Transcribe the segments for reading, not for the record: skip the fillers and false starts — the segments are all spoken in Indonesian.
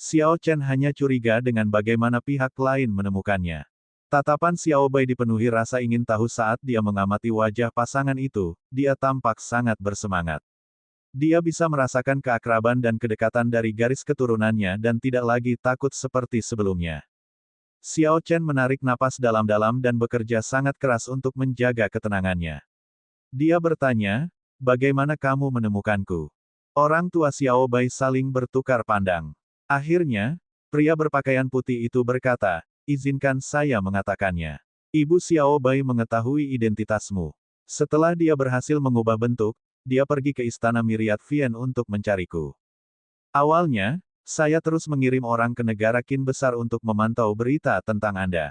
Xiao Chen hanya curiga dengan bagaimana pihak lain menemukannya. Tatapan Xiao Bai dipenuhi rasa ingin tahu saat dia mengamati wajah pasangan itu, dia tampak sangat bersemangat. Dia bisa merasakan keakraban dan kedekatan dari garis keturunannya dan tidak lagi takut seperti sebelumnya. Xiao Chen menarik napas dalam-dalam dan bekerja sangat keras untuk menjaga ketenangannya. Dia bertanya, bagaimana kamu menemukanku? Orang tua Xiao Bai saling bertukar pandang. Akhirnya, pria berpakaian putih itu berkata, izinkan saya mengatakannya. Ibu Xiao Bai mengetahui identitasmu. Setelah dia berhasil mengubah bentuk, dia pergi ke istana Myriad Vien untuk mencariku. Awalnya, saya terus mengirim orang ke negara Qin besar untuk memantau berita tentang Anda.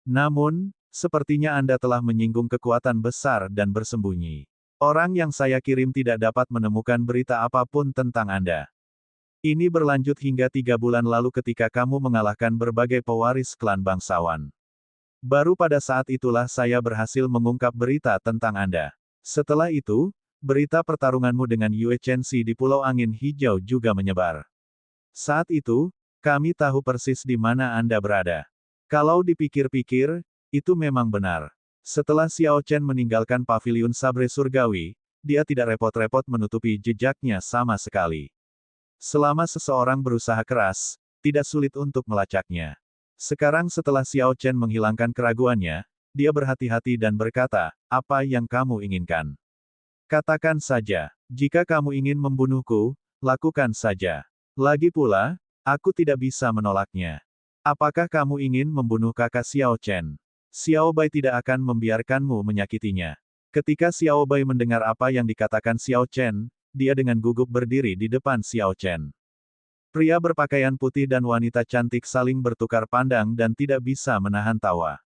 Namun, sepertinya Anda telah menyinggung kekuatan besar dan bersembunyi. Orang yang saya kirim tidak dapat menemukan berita apapun tentang Anda. Ini berlanjut hingga 3 bulan lalu ketika kamu mengalahkan berbagai pewaris klan bangsawan. Baru pada saat itulah saya berhasil mengungkap berita tentang Anda. Setelah itu, berita pertarunganmu dengan Yue Chenxi di Pulau Angin Hijau juga menyebar. Saat itu, kami tahu persis di mana Anda berada. Kalau dipikir-pikir, itu memang benar. Setelah Xiao Chen meninggalkan paviliun Sabre Surgawi, dia tidak repot-repot menutupi jejaknya sama sekali. Selama seseorang berusaha keras, tidak sulit untuk melacaknya. Sekarang setelah Xiao Chen menghilangkan keraguannya, dia berhati-hati dan berkata, apa yang kamu inginkan? Katakan saja, jika kamu ingin membunuhku, lakukan saja. Lagi pula, aku tidak bisa menolaknya. Apakah kamu ingin membunuh kakak Xiao Chen? Xiao Bai tidak akan membiarkanmu menyakitinya. Ketika Xiao Bai mendengar apa yang dikatakan Xiao Chen, dia dengan gugup berdiri di depan Xiao Chen. Pria berpakaian putih dan wanita cantik saling bertukar pandang dan tidak bisa menahan tawa.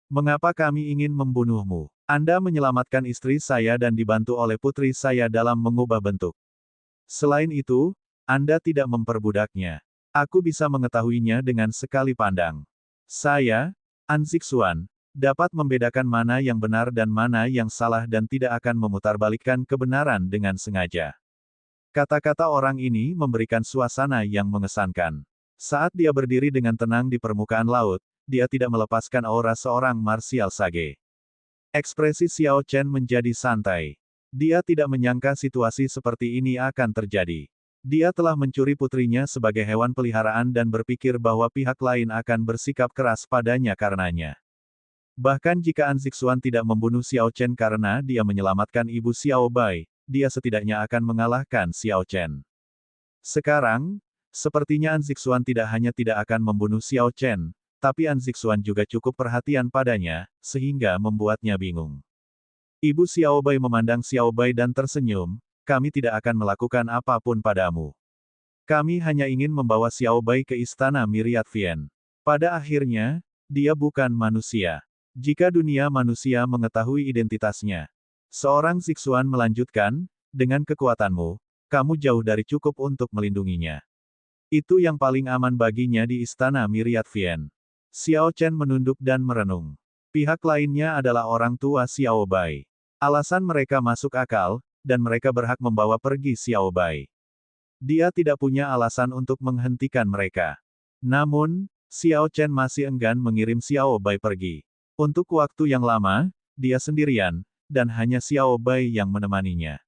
Mengapa kami ingin membunuhmu? Anda menyelamatkan istri saya dan dibantu oleh putri saya dalam mengubah bentuk. Selain itu, Anda tidak memperbudaknya. Aku bisa mengetahuinya dengan sekali pandang. Saya, An Zixuan, dapat membedakan mana yang benar dan mana yang salah dan tidak akan memutarbalikkan kebenaran dengan sengaja. Kata-kata orang ini memberikan suasana yang mengesankan. Saat dia berdiri dengan tenang di permukaan laut, dia tidak melepaskan aura seorang martial sage. Ekspresi Xiao Chen menjadi santai. Dia tidak menyangka situasi seperti ini akan terjadi. Dia telah mencuri putrinya sebagai hewan peliharaan dan berpikir bahwa pihak lain akan bersikap keras padanya karenanya. Bahkan jika An Zixuan tidak membunuh Xiao Chen karena dia menyelamatkan ibu Xiao Bai, dia setidaknya akan mengalahkan Xiao Chen. Sekarang, sepertinya An Zixuan tidak hanya tidak akan membunuh Xiao Chen, tapi An Zixuan juga cukup perhatian padanya, sehingga membuatnya bingung. Ibu Xiao Bai memandang Xiao Bai dan tersenyum, kami tidak akan melakukan apapun padamu. Kami hanya ingin membawa Xiao Bai ke istana Myriad Vien. Pada akhirnya, dia bukan manusia. Jika dunia manusia mengetahui identitasnya. Seorang Zixuan melanjutkan, dengan kekuatanmu, kamu jauh dari cukup untuk melindunginya. Itu yang paling aman baginya di istana Myriad Vien. Xiao Chen menunduk dan merenung. Pihak lainnya adalah orang tua Xiao Bai. Alasan mereka masuk akal, dan mereka berhak membawa pergi Xiao Bai. Dia tidak punya alasan untuk menghentikan mereka. Namun, Xiao Chen masih enggan mengirim Xiao Bai pergi. Untuk waktu yang lama, dia sendirian, dan hanya Xiao Bai yang menemaninya.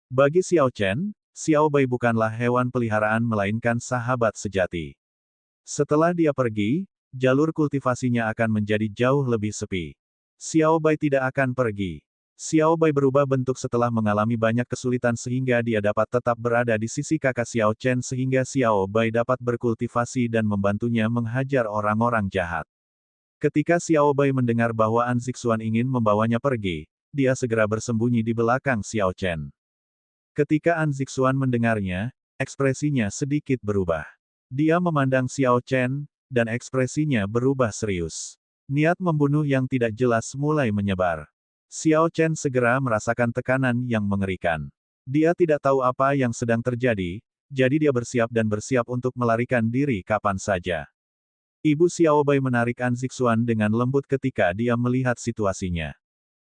Bagi Xiao Chen, Xiao Bai bukanlah hewan peliharaan melainkan sahabat sejati. Setelah dia pergi, jalur kultivasinya akan menjadi jauh lebih sepi. Xiao Bai tidak akan pergi. Xiao Bai berubah bentuk setelah mengalami banyak kesulitan sehingga dia dapat tetap berada di sisi kakak Xiao Chen sehingga Xiao Bai dapat berkultivasi dan membantunya menghajar orang-orang jahat. Ketika Xiao Bai mendengar bahwa An Zixuan ingin membawanya pergi, dia segera bersembunyi di belakang Xiao Chen. Ketika An Zixuan mendengarnya, ekspresinya sedikit berubah. Dia memandang Xiao Chen, dan ekspresinya berubah serius. Niat membunuh yang tidak jelas mulai menyebar. Xiao Chen segera merasakan tekanan yang mengerikan. Dia tidak tahu apa yang sedang terjadi, jadi dia bersiap untuk melarikan diri kapan saja. Ibu Xiao Bai menarik An Zixuan dengan lembut ketika dia melihat situasinya.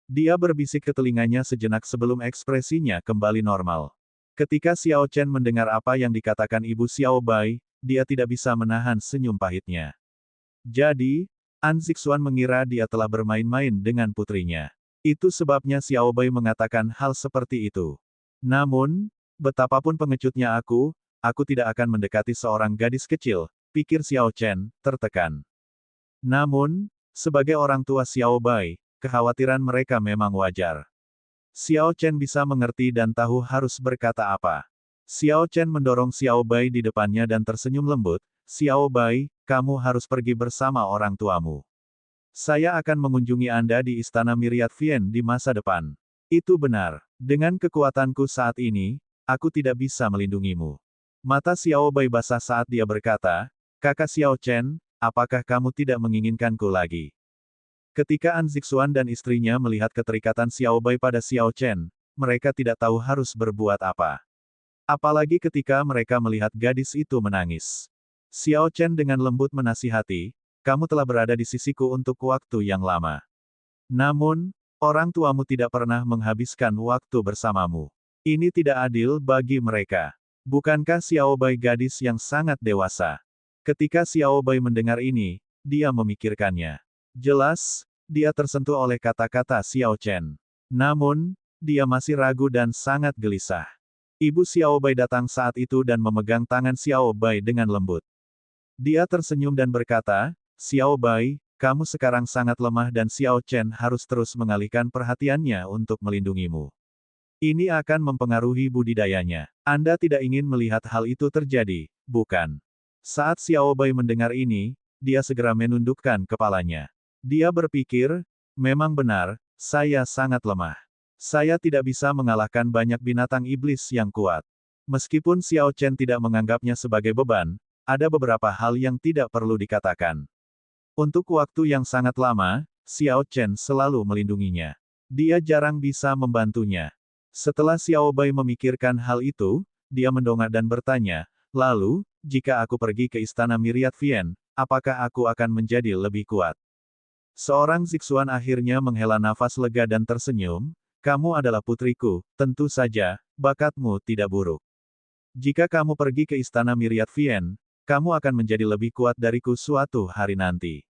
Dia berbisik ke telinganya sejenak sebelum ekspresinya kembali normal. Ketika Xiao Chen mendengar apa yang dikatakan Ibu Xiao Bai, dia tidak bisa menahan senyum pahitnya. Jadi, An Zixuan mengira dia telah bermain-main dengan putrinya. Itu sebabnya Xiao Bai mengatakan hal seperti itu. Namun, betapapun pengecutnya aku tidak akan mendekati seorang gadis kecil, pikir Xiao Chen, tertekan. Namun, sebagai orang tua Xiao Bai, kekhawatiran mereka memang wajar. Xiao Chen bisa mengerti dan tahu harus berkata apa. Xiao Chen mendorong Xiao Bai di depannya dan tersenyum lembut, Xiao Bai, kamu harus pergi bersama orang tuamu. Saya akan mengunjungi Anda di Istana Myriad Vien di masa depan. Itu benar. Dengan kekuatanku saat ini, aku tidak bisa melindungimu. Mata Xiao Bai basah saat dia berkata, Kakak Xiao Chen, apakah kamu tidak menginginkanku lagi? Ketika An Zixuan dan istrinya melihat keterikatan Xiao Bai pada Xiao Chen, mereka tidak tahu harus berbuat apa. Apalagi ketika mereka melihat gadis itu menangis. Xiao Chen dengan lembut menasihati, kamu telah berada di sisiku untuk waktu yang lama. Namun, orang tuamu tidak pernah menghabiskan waktu bersamamu. Ini tidak adil bagi mereka. Bukankah Xiao Bai gadis yang sangat dewasa? Ketika Xiao Bai mendengar ini, dia memikirkannya. Jelas, dia tersentuh oleh kata-kata Xiao Chen. Namun, dia masih ragu dan sangat gelisah. Ibu Xiao Bai datang saat itu dan memegang tangan Xiao Bai dengan lembut. Dia tersenyum dan berkata, Xiao Bai, kamu sekarang sangat lemah dan Xiao Chen harus terus mengalihkan perhatiannya untuk melindungimu. Ini akan mempengaruhi budidayanya. Anda tidak ingin melihat hal itu terjadi, bukan? Saat Xiao Bai mendengar ini, dia segera menundukkan kepalanya. Dia berpikir, memang benar, saya sangat lemah. Saya tidak bisa mengalahkan banyak binatang iblis yang kuat. Meskipun Xiao Chen tidak menganggapnya sebagai beban, ada beberapa hal yang tidak perlu dikatakan. Untuk waktu yang sangat lama, Xiao Chen selalu melindunginya. Dia jarang bisa membantunya. Setelah Xiao Bai memikirkan hal itu, dia mendongak dan bertanya, lalu, jika aku pergi ke Istana Myriad Vien, apakah aku akan menjadi lebih kuat? Seorang Zixuan akhirnya menghela nafas lega dan tersenyum, kamu adalah putriku, tentu saja, bakatmu tidak buruk. Jika kamu pergi ke Istana Myriad Vien, kamu akan menjadi lebih kuat dariku suatu hari nanti.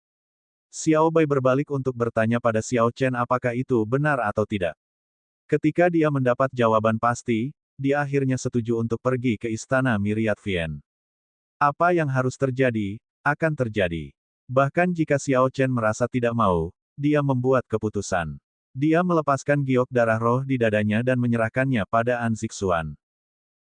Xiao Bai berbalik untuk bertanya pada Xiao Chen apakah itu benar atau tidak. Ketika dia mendapat jawaban pasti, dia akhirnya setuju untuk pergi ke Istana Myriad Vien. Apa yang harus terjadi, akan terjadi. Bahkan jika Xiao Chen merasa tidak mau, dia membuat keputusan. Dia melepaskan giok darah roh di dadanya dan menyerahkannya pada An Zixuan.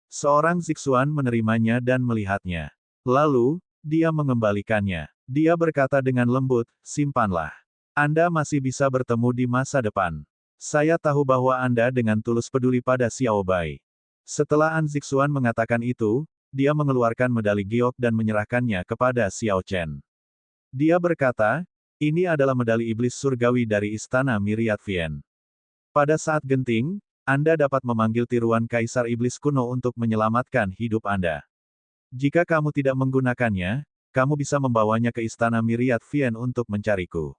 Seorang Zixuan menerimanya dan melihatnya. Lalu, dia mengembalikannya. Dia berkata dengan lembut, simpanlah. Anda masih bisa bertemu di masa depan. Saya tahu bahwa Anda dengan tulus peduli pada Xiao Bai. Setelah An Zixuan mengatakan itu, dia mengeluarkan medali giok dan menyerahkannya kepada Xiao Chen. Dia berkata, ini adalah medali iblis surgawi dari Istana Myriad Vien. Pada saat genting, Anda dapat memanggil tiruan Kaisar Iblis kuno untuk menyelamatkan hidup Anda. Jika kamu tidak menggunakannya, kamu bisa membawanya ke Istana Myriad Vien untuk mencariku.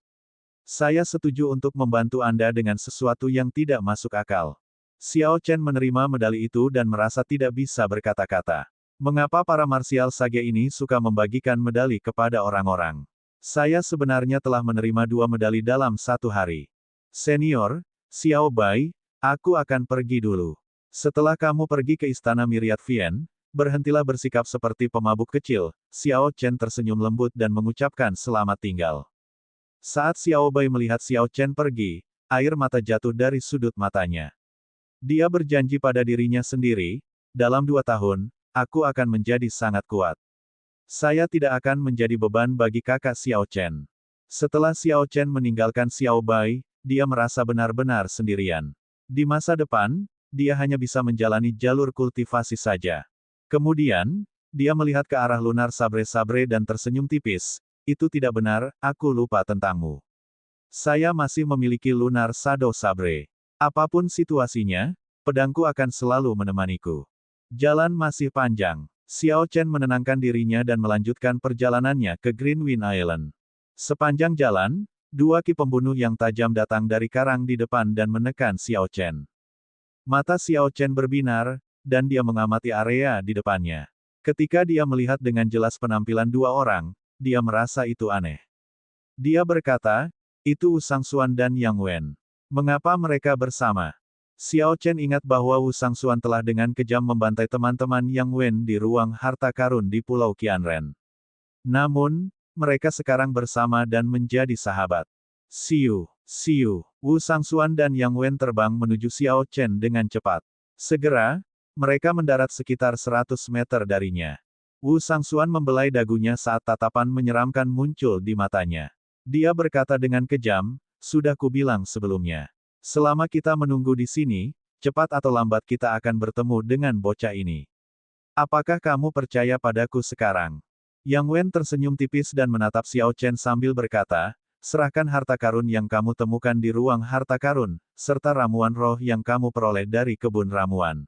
Saya setuju untuk membantu Anda dengan sesuatu yang tidak masuk akal. Xiao Chen menerima medali itu dan merasa tidak bisa berkata-kata. Mengapa para marsial sage ini suka membagikan medali kepada orang-orang? Saya sebenarnya telah menerima 2 medali dalam 1 hari. Senior, Xiao Bai, aku akan pergi dulu. Setelah kamu pergi ke Istana Myriad Vien, berhentilah bersikap seperti pemabuk kecil. Xiao Chen tersenyum lembut dan mengucapkan selamat tinggal. Saat Xiao Bai melihat Xiao Chen pergi, air mata jatuh dari sudut matanya. Dia berjanji pada dirinya sendiri, dalam 2 tahun, aku akan menjadi sangat kuat. Saya tidak akan menjadi beban bagi kakak Xiao Chen. Setelah Xiao Chen meninggalkan Xiao Bai, dia merasa benar-benar sendirian. Di masa depan, dia hanya bisa menjalani jalur kultivasi saja. Kemudian, dia melihat ke arah lunar sabre-sabre dan tersenyum tipis. Itu tidak benar, aku lupa tentangmu. Saya masih memiliki lunar Shadow Sabre. Apapun situasinya, pedangku akan selalu menemaniku. Jalan masih panjang. Xiao Chen menenangkan dirinya dan melanjutkan perjalanannya ke Greenwind Island. Sepanjang jalan, 2 ki pembunuh yang tajam datang dari karang di depan dan menekan Xiao Chen. Mata Xiao Chen berbinar, dan dia mengamati area di depannya. Ketika dia melihat dengan jelas penampilan dua orang, dia merasa itu aneh. Dia berkata, itu Wu Sangsuan dan Yang Wen. Mengapa mereka bersama? Xiao Chen ingat bahwa Wu Sangsuan telah dengan kejam membantai teman-teman Yang Wen di ruang harta karun di Pulau Qianren. Namun, mereka sekarang bersama dan menjadi sahabat. Siu, siu, Wu Sangsuan dan Yang Wen terbang menuju Xiao Chen dengan cepat. Segera, mereka mendarat sekitar 100 meter darinya. Wu Sangsuan membelai dagunya saat tatapan menyeramkan muncul di matanya. Dia berkata dengan kejam, sudah kubilang sebelumnya. Selama kita menunggu di sini, cepat atau lambat kita akan bertemu dengan bocah ini. Apakah kamu percaya padaku sekarang? Yang Wen tersenyum tipis dan menatap Xiao Chen sambil berkata, serahkan harta karun yang kamu temukan di ruang harta karun, serta ramuan roh yang kamu peroleh dari kebun ramuan.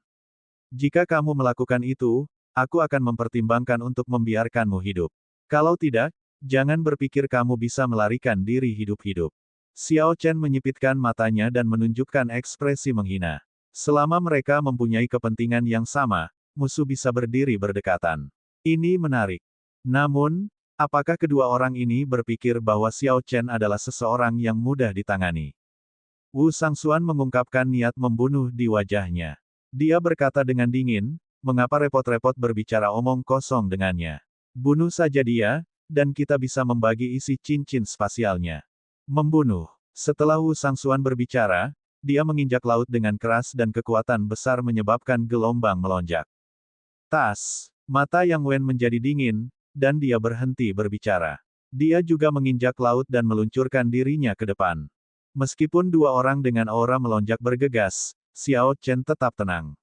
Jika kamu melakukan itu, aku akan mempertimbangkan untuk membiarkanmu hidup. Kalau tidak, jangan berpikir kamu bisa melarikan diri hidup-hidup. Xiao Chen menyipitkan matanya dan menunjukkan ekspresi menghina. Selama mereka mempunyai kepentingan yang sama, musuh bisa berdiri berdekatan. Ini menarik. Namun, apakah kedua orang ini berpikir bahwa Xiao Chen adalah seseorang yang mudah ditangani? Wu Sangsuan mengungkapkan niat membunuh di wajahnya. Dia berkata dengan dingin, mengapa repot-repot berbicara omong kosong dengannya? Bunuh saja dia, dan kita bisa membagi isi cincin spasialnya. Membunuh. Setelah Wu Sangsuan berbicara, dia menginjak laut dengan keras dan kekuatan besar menyebabkan gelombang melonjak. Tas. Mata Yang Wen menjadi dingin, dan dia berhenti berbicara. Dia juga menginjak laut dan meluncurkan dirinya ke depan. Meskipun dua orang dengan aura melonjak bergegas, Xiao Chen tetap tenang.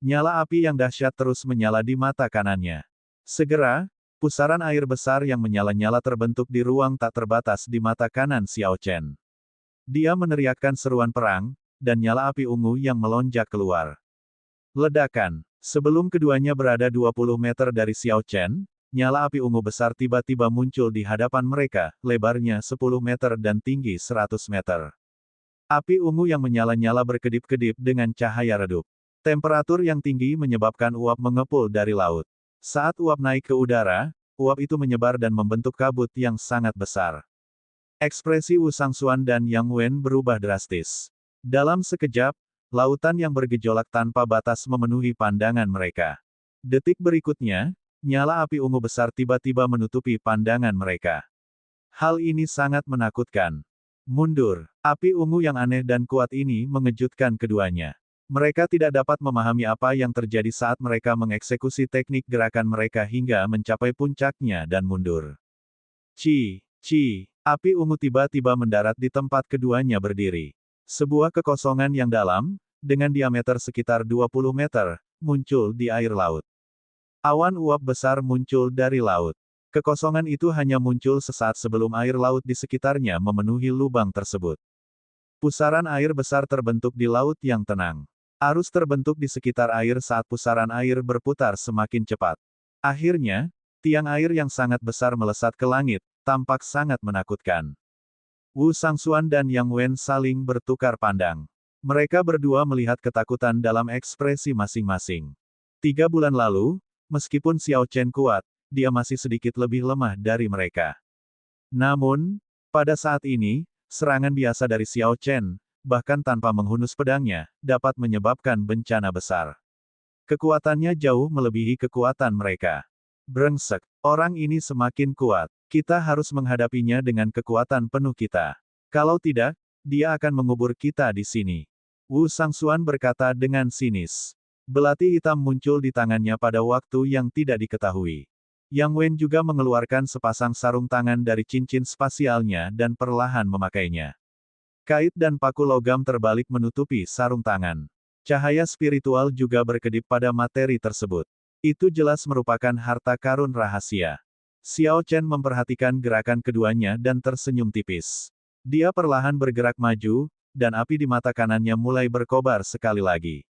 Nyala api yang dahsyat terus menyala di mata kanannya. Segera, pusaran air besar yang menyala-nyala terbentuk di ruang tak terbatas di mata kanan Xiao Chen. Dia meneriakkan seruan perang, dan nyala api ungu yang melonjak keluar. Ledakan. Sebelum keduanya berada 20 meter dari Xiao Chen, nyala api ungu besar tiba-tiba muncul di hadapan mereka, lebarnya 10 meter dan tinggi 100 meter. Api ungu yang menyala-nyala berkedip-kedip dengan cahaya redup. Temperatur yang tinggi menyebabkan uap mengepul dari laut. Saat uap naik ke udara, uap itu menyebar dan membentuk kabut yang sangat besar. Ekspresi Wu Sangsuan dan Yang Wen berubah drastis. Dalam sekejap, lautan yang bergejolak tanpa batas memenuhi pandangan mereka. Detik berikutnya, nyala api ungu besar tiba-tiba menutupi pandangan mereka. Hal ini sangat menakutkan. Mundur. Api ungu yang aneh dan kuat ini mengejutkan keduanya. Mereka tidak dapat memahami apa yang terjadi saat mereka mengeksekusi teknik gerakan mereka hingga mencapai puncaknya dan mundur. Ci. Api ungu tiba-tiba mendarat di tempat keduanya berdiri. Sebuah kekosongan yang dalam, dengan diameter sekitar 20 meter, muncul di air laut. Awan uap besar muncul dari laut. Kekosongan itu hanya muncul sesaat sebelum air laut di sekitarnya memenuhi lubang tersebut. Pusaran air besar terbentuk di laut yang tenang. Arus terbentuk di sekitar air saat pusaran air berputar semakin cepat. Akhirnya, tiang air yang sangat besar melesat ke langit, tampak sangat menakutkan. Wu Sangsuan dan Yang Wen saling bertukar pandang. Mereka berdua melihat ketakutan dalam ekspresi masing-masing. 3 bulan lalu, meskipun Xiao Chen kuat, dia masih sedikit lebih lemah dari mereka. Namun, pada saat ini, serangan biasa dari Xiao Chen, bahkan tanpa menghunus pedangnya, dapat menyebabkan bencana besar. Kekuatannya jauh melebihi kekuatan mereka. Brengsek, orang ini semakin kuat. Kita harus menghadapinya dengan kekuatan penuh kita. Kalau tidak, dia akan mengubur kita di sini. Wu Sangsuan berkata dengan sinis. Belati hitam muncul di tangannya pada waktu yang tidak diketahui. Yang Wen juga mengeluarkan sepasang sarung tangan dari cincin spasialnya dan perlahan memakainya. Kait dan paku logam terbalik menutupi sarung tangan. Cahaya spiritual juga berkedip pada materi tersebut. Itu jelas merupakan harta karun rahasia. Xiao Chen memperhatikan gerakan keduanya dan tersenyum tipis. Dia perlahan bergerak maju, dan api di mata kanannya mulai berkobar sekali lagi.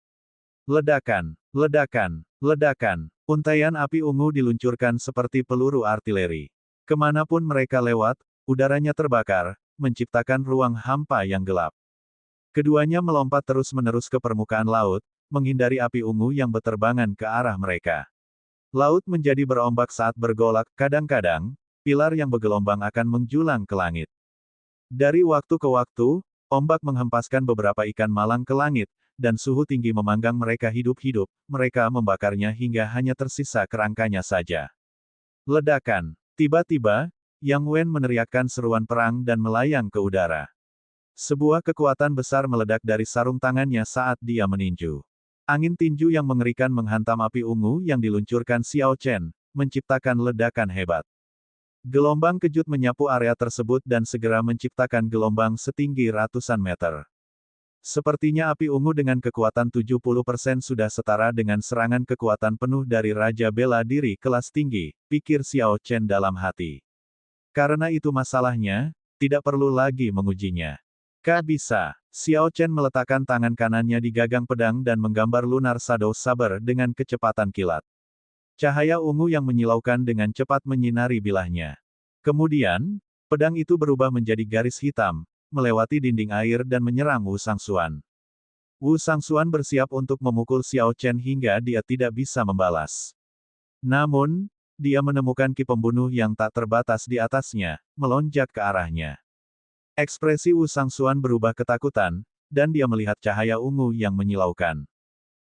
Ledakan, ledakan, ledakan. Untaian api ungu diluncurkan seperti peluru artileri. Kemanapun mereka lewat, udaranya terbakar, menciptakan ruang hampa yang gelap. Keduanya melompat terus-menerus ke permukaan laut, menghindari api ungu yang berterbangan ke arah mereka. Laut menjadi berombak saat bergolak, kadang-kadang, pilar yang bergelombang akan menjulang ke langit. Dari waktu ke waktu, ombak menghempaskan beberapa ikan malang ke langit, dan suhu tinggi memanggang mereka hidup-hidup, mereka membakarnya hingga hanya tersisa kerangkanya saja. Ledakan. Tiba-tiba, Yang Wen meneriakkan seruan perang dan melayang ke udara. Sebuah kekuatan besar meledak dari sarung tangannya saat dia meninju. Angin tinju yang mengerikan menghantam api ungu yang diluncurkan Xiao Chen, menciptakan ledakan hebat. Gelombang kejut menyapu area tersebut dan segera menciptakan gelombang setinggi ratusan meter. Sepertinya api ungu dengan kekuatan 70% sudah setara dengan serangan kekuatan penuh dari Raja Bela Diri kelas tinggi, pikir Xiao Chen dalam hati. Karena itu masalahnya, tidak perlu lagi mengujinya. Bisa. Xiao Chen meletakkan tangan kanannya di gagang pedang dan menggambar Lunar Shadow Saber dengan kecepatan kilat. Cahaya ungu yang menyilaukan dengan cepat menyinari bilahnya. Kemudian, pedang itu berubah menjadi garis hitam, melewati dinding air dan menyerang Wu Sangxuan. Wu Sangxuan bersiap untuk memukul Xiao Chen hingga dia tidak bisa membalas. Namun, dia menemukan ki pembunuh yang tak terbatas di atasnya, melonjak ke arahnya. Ekspresi Wu Sangxuan berubah ketakutan, dan dia melihat cahaya ungu yang menyilaukan.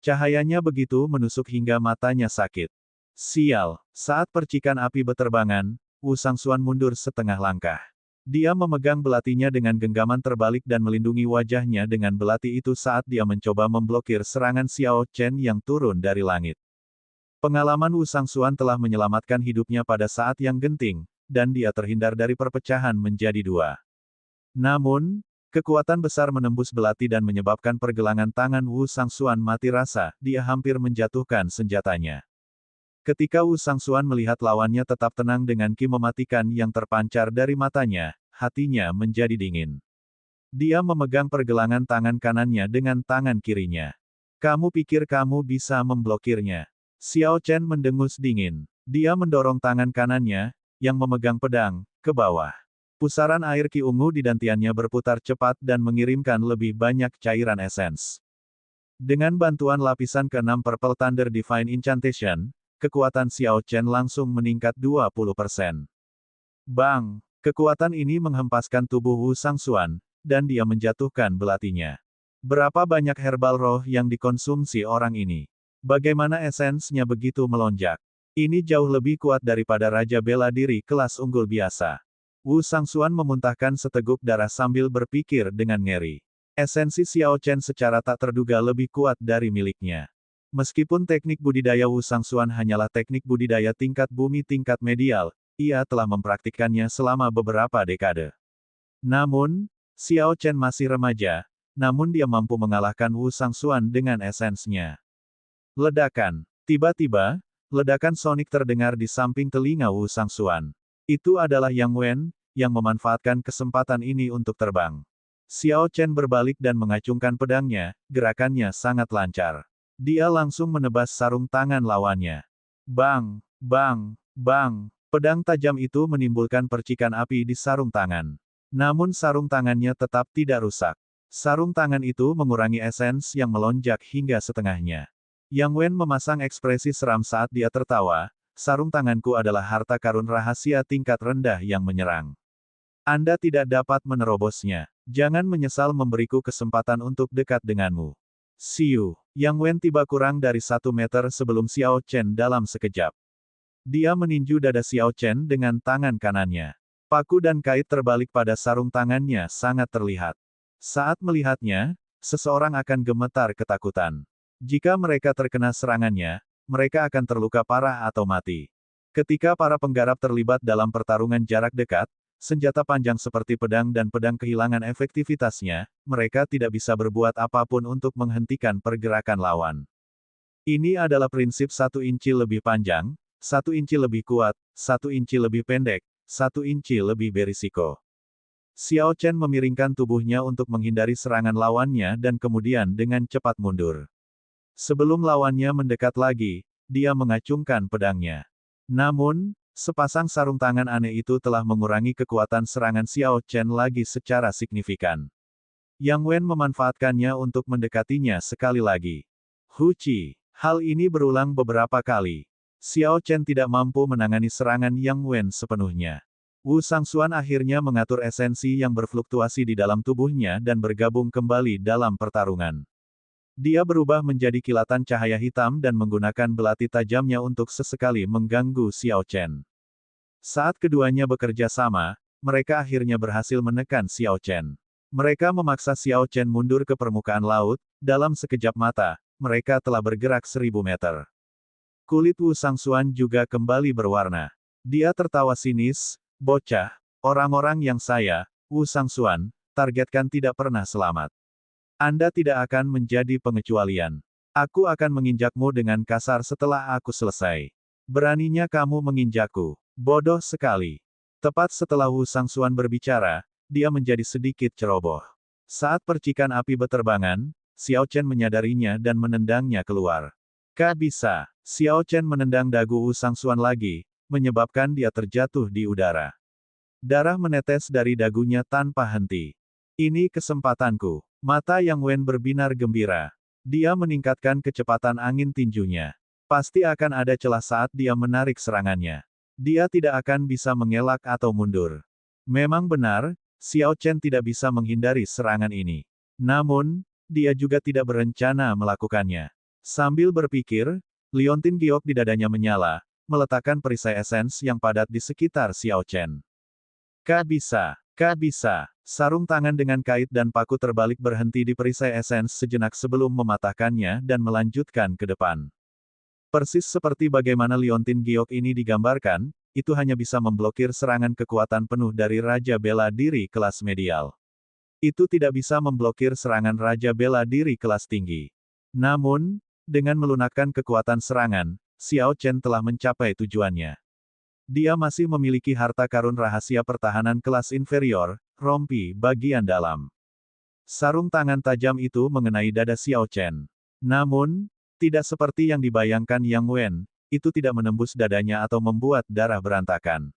Cahayanya begitu menusuk hingga matanya sakit. Sial, saat percikan api beterbangan, Wu Sangxuan mundur setengah langkah. Dia memegang belatinya dengan genggaman terbalik dan melindungi wajahnya dengan belati itu saat dia mencoba memblokir serangan Xiao Chen yang turun dari langit. Pengalaman Wu Sangxuan telah menyelamatkan hidupnya pada saat yang genting, dan dia terhindar dari perpecahan menjadi dua. Namun, kekuatan besar menembus belati dan menyebabkan pergelangan tangan Wu Sangxuan mati rasa, dia hampir menjatuhkan senjatanya. Ketika Wu Sangxuan melihat lawannya tetap tenang dengan ki mematikan yang terpancar dari matanya, hatinya menjadi dingin. Dia memegang pergelangan tangan kanannya dengan tangan kirinya. Kamu pikir kamu bisa memblokirnya? Xiao Chen mendengus dingin. Dia mendorong tangan kanannya, yang memegang pedang, ke bawah. Pusaran air ki ungu di dantiannya berputar cepat dan mengirimkan lebih banyak cairan esens. Dengan bantuan lapisan ke-6 Purple Thunder Divine Incantation, kekuatan Xiao Chen langsung meningkat 20%. Bang! Kekuatan ini menghempaskan tubuh Wu Sangxuan, dan dia menjatuhkan belatinya. Berapa banyak herbal roh yang dikonsumsi orang ini? Bagaimana esensnya begitu melonjak? Ini jauh lebih kuat daripada Raja Bela Diri kelas unggul biasa. Wu Sangxuan memuntahkan seteguk darah sambil berpikir dengan ngeri. Esensi Xiao Chen secara tak terduga lebih kuat dari miliknya. Meskipun teknik budidaya Wu Sangxuan hanyalah teknik budidaya tingkat bumi tingkat medial, ia telah mempraktikkannya selama beberapa dekade. Namun, Xiao Chen masih remaja, namun dia mampu mengalahkan Wu Sangxuan dengan esensnya. Ledakan. Tiba-tiba, ledakan sonik terdengar di samping telinga Wu Sangxuan. Itu adalah Yang Wen, yang memanfaatkan kesempatan ini untuk terbang. Xiao Chen berbalik dan mengacungkan pedangnya, gerakannya sangat lancar. Dia langsung menebas sarung tangan lawannya. Bang! Bang! Bang! Pedang tajam itu menimbulkan percikan api di sarung tangan. Namun sarung tangannya tetap tidak rusak. Sarung tangan itu mengurangi esens yang melonjak hingga setengahnya. Yang Wen memasang ekspresi seram saat dia tertawa, sarung tanganku adalah harta karun rahasia tingkat rendah yang menyerang. Anda tidak dapat menerobosnya. Jangan menyesal memberiku kesempatan untuk dekat denganmu. Siu. Yang Wen tiba kurang dari 1 meter sebelum Xiao Chen dalam sekejap. Dia meninju dada Xiao Chen dengan tangan kanannya. Paku dan kait terbalik pada sarung tangannya sangat terlihat. Saat melihatnya, seseorang akan gemetar ketakutan. Jika mereka terkena serangannya, mereka akan terluka parah atau mati. Ketika para penggarap terlibat dalam pertarungan jarak dekat, senjata panjang seperti pedang dan pedang kehilangan efektivitasnya, mereka tidak bisa berbuat apapun untuk menghentikan pergerakan lawan. Ini adalah prinsip 1 inci lebih panjang, 1 inci lebih kuat, 1 inci lebih pendek, 1 inci lebih berisiko. Xiao Chen memiringkan tubuhnya untuk menghindari serangan lawannya dan kemudian dengan cepat mundur. Sebelum lawannya mendekat lagi, dia mengacungkan pedangnya. Namun, sepasang sarung tangan aneh itu telah mengurangi kekuatan serangan Xiao Chen lagi secara signifikan. Yang Wen memanfaatkannya untuk mendekatinya sekali lagi. Huci. Hal ini berulang beberapa kali. Xiao Chen tidak mampu menangani serangan Yang Wen sepenuhnya. Wu Sangxuan akhirnya mengatur esensi yang berfluktuasi di dalam tubuhnya dan bergabung kembali dalam pertarungan. Dia berubah menjadi kilatan cahaya hitam dan menggunakan belati tajamnya untuk sesekali mengganggu Xiao Chen. Saat keduanya bekerja sama, mereka akhirnya berhasil menekan Xiao Chen. Mereka memaksa Xiao Chen mundur ke permukaan laut, dalam sekejap mata, mereka telah bergerak 1000 meter. Kulit Wu Sangxuan juga kembali berwarna. Dia tertawa sinis, "Bocah, orang-orang yang saya, Wu Sangxuan, targetkan tidak pernah selamat. Anda tidak akan menjadi pengecualian. Aku akan menginjakmu dengan kasar setelah aku selesai. Beraninya kamu menginjakku. Bodoh sekali." Tepat setelah Wu Sangxuan berbicara, dia menjadi sedikit ceroboh. Saat percikan api beterbangan, Xiao Chen menyadarinya dan menendangnya keluar. Bisa. Xiao Chen menendang dagu Wu Sangxuan lagi, menyebabkan dia terjatuh di udara. Darah menetes dari dagunya tanpa henti. "Ini kesempatanku." Mata Yang Wen berbinar gembira. Dia meningkatkan kecepatan angin tinjunya. Pasti akan ada celah saat dia menarik serangannya. Dia tidak akan bisa mengelak atau mundur. Memang benar, Xiao Chen tidak bisa menghindari serangan ini. Namun, dia juga tidak berencana melakukannya. Sambil berpikir, liontin giok di dadanya menyala, meletakkan perisai esens yang padat di sekitar Xiao Chen. Bisa. Sarung tangan dengan kait dan paku terbalik berhenti di perisai esens sejenak sebelum mematahkannya dan melanjutkan ke depan. Persis seperti bagaimana liontin giok ini digambarkan, itu hanya bisa memblokir serangan kekuatan penuh dari Raja Bela Diri kelas medial. Itu tidak bisa memblokir serangan Raja Bela Diri kelas tinggi. Namun, dengan melunakkan kekuatan serangan, Xiao Chen telah mencapai tujuannya. Dia masih memiliki harta karun rahasia pertahanan kelas inferior, rompi bagian dalam. Sarung tangan tajam itu mengenai dada Xiao Chen. Namun, tidak seperti yang dibayangkan Yang Wen, itu tidak menembus dadanya atau membuat darah berantakan.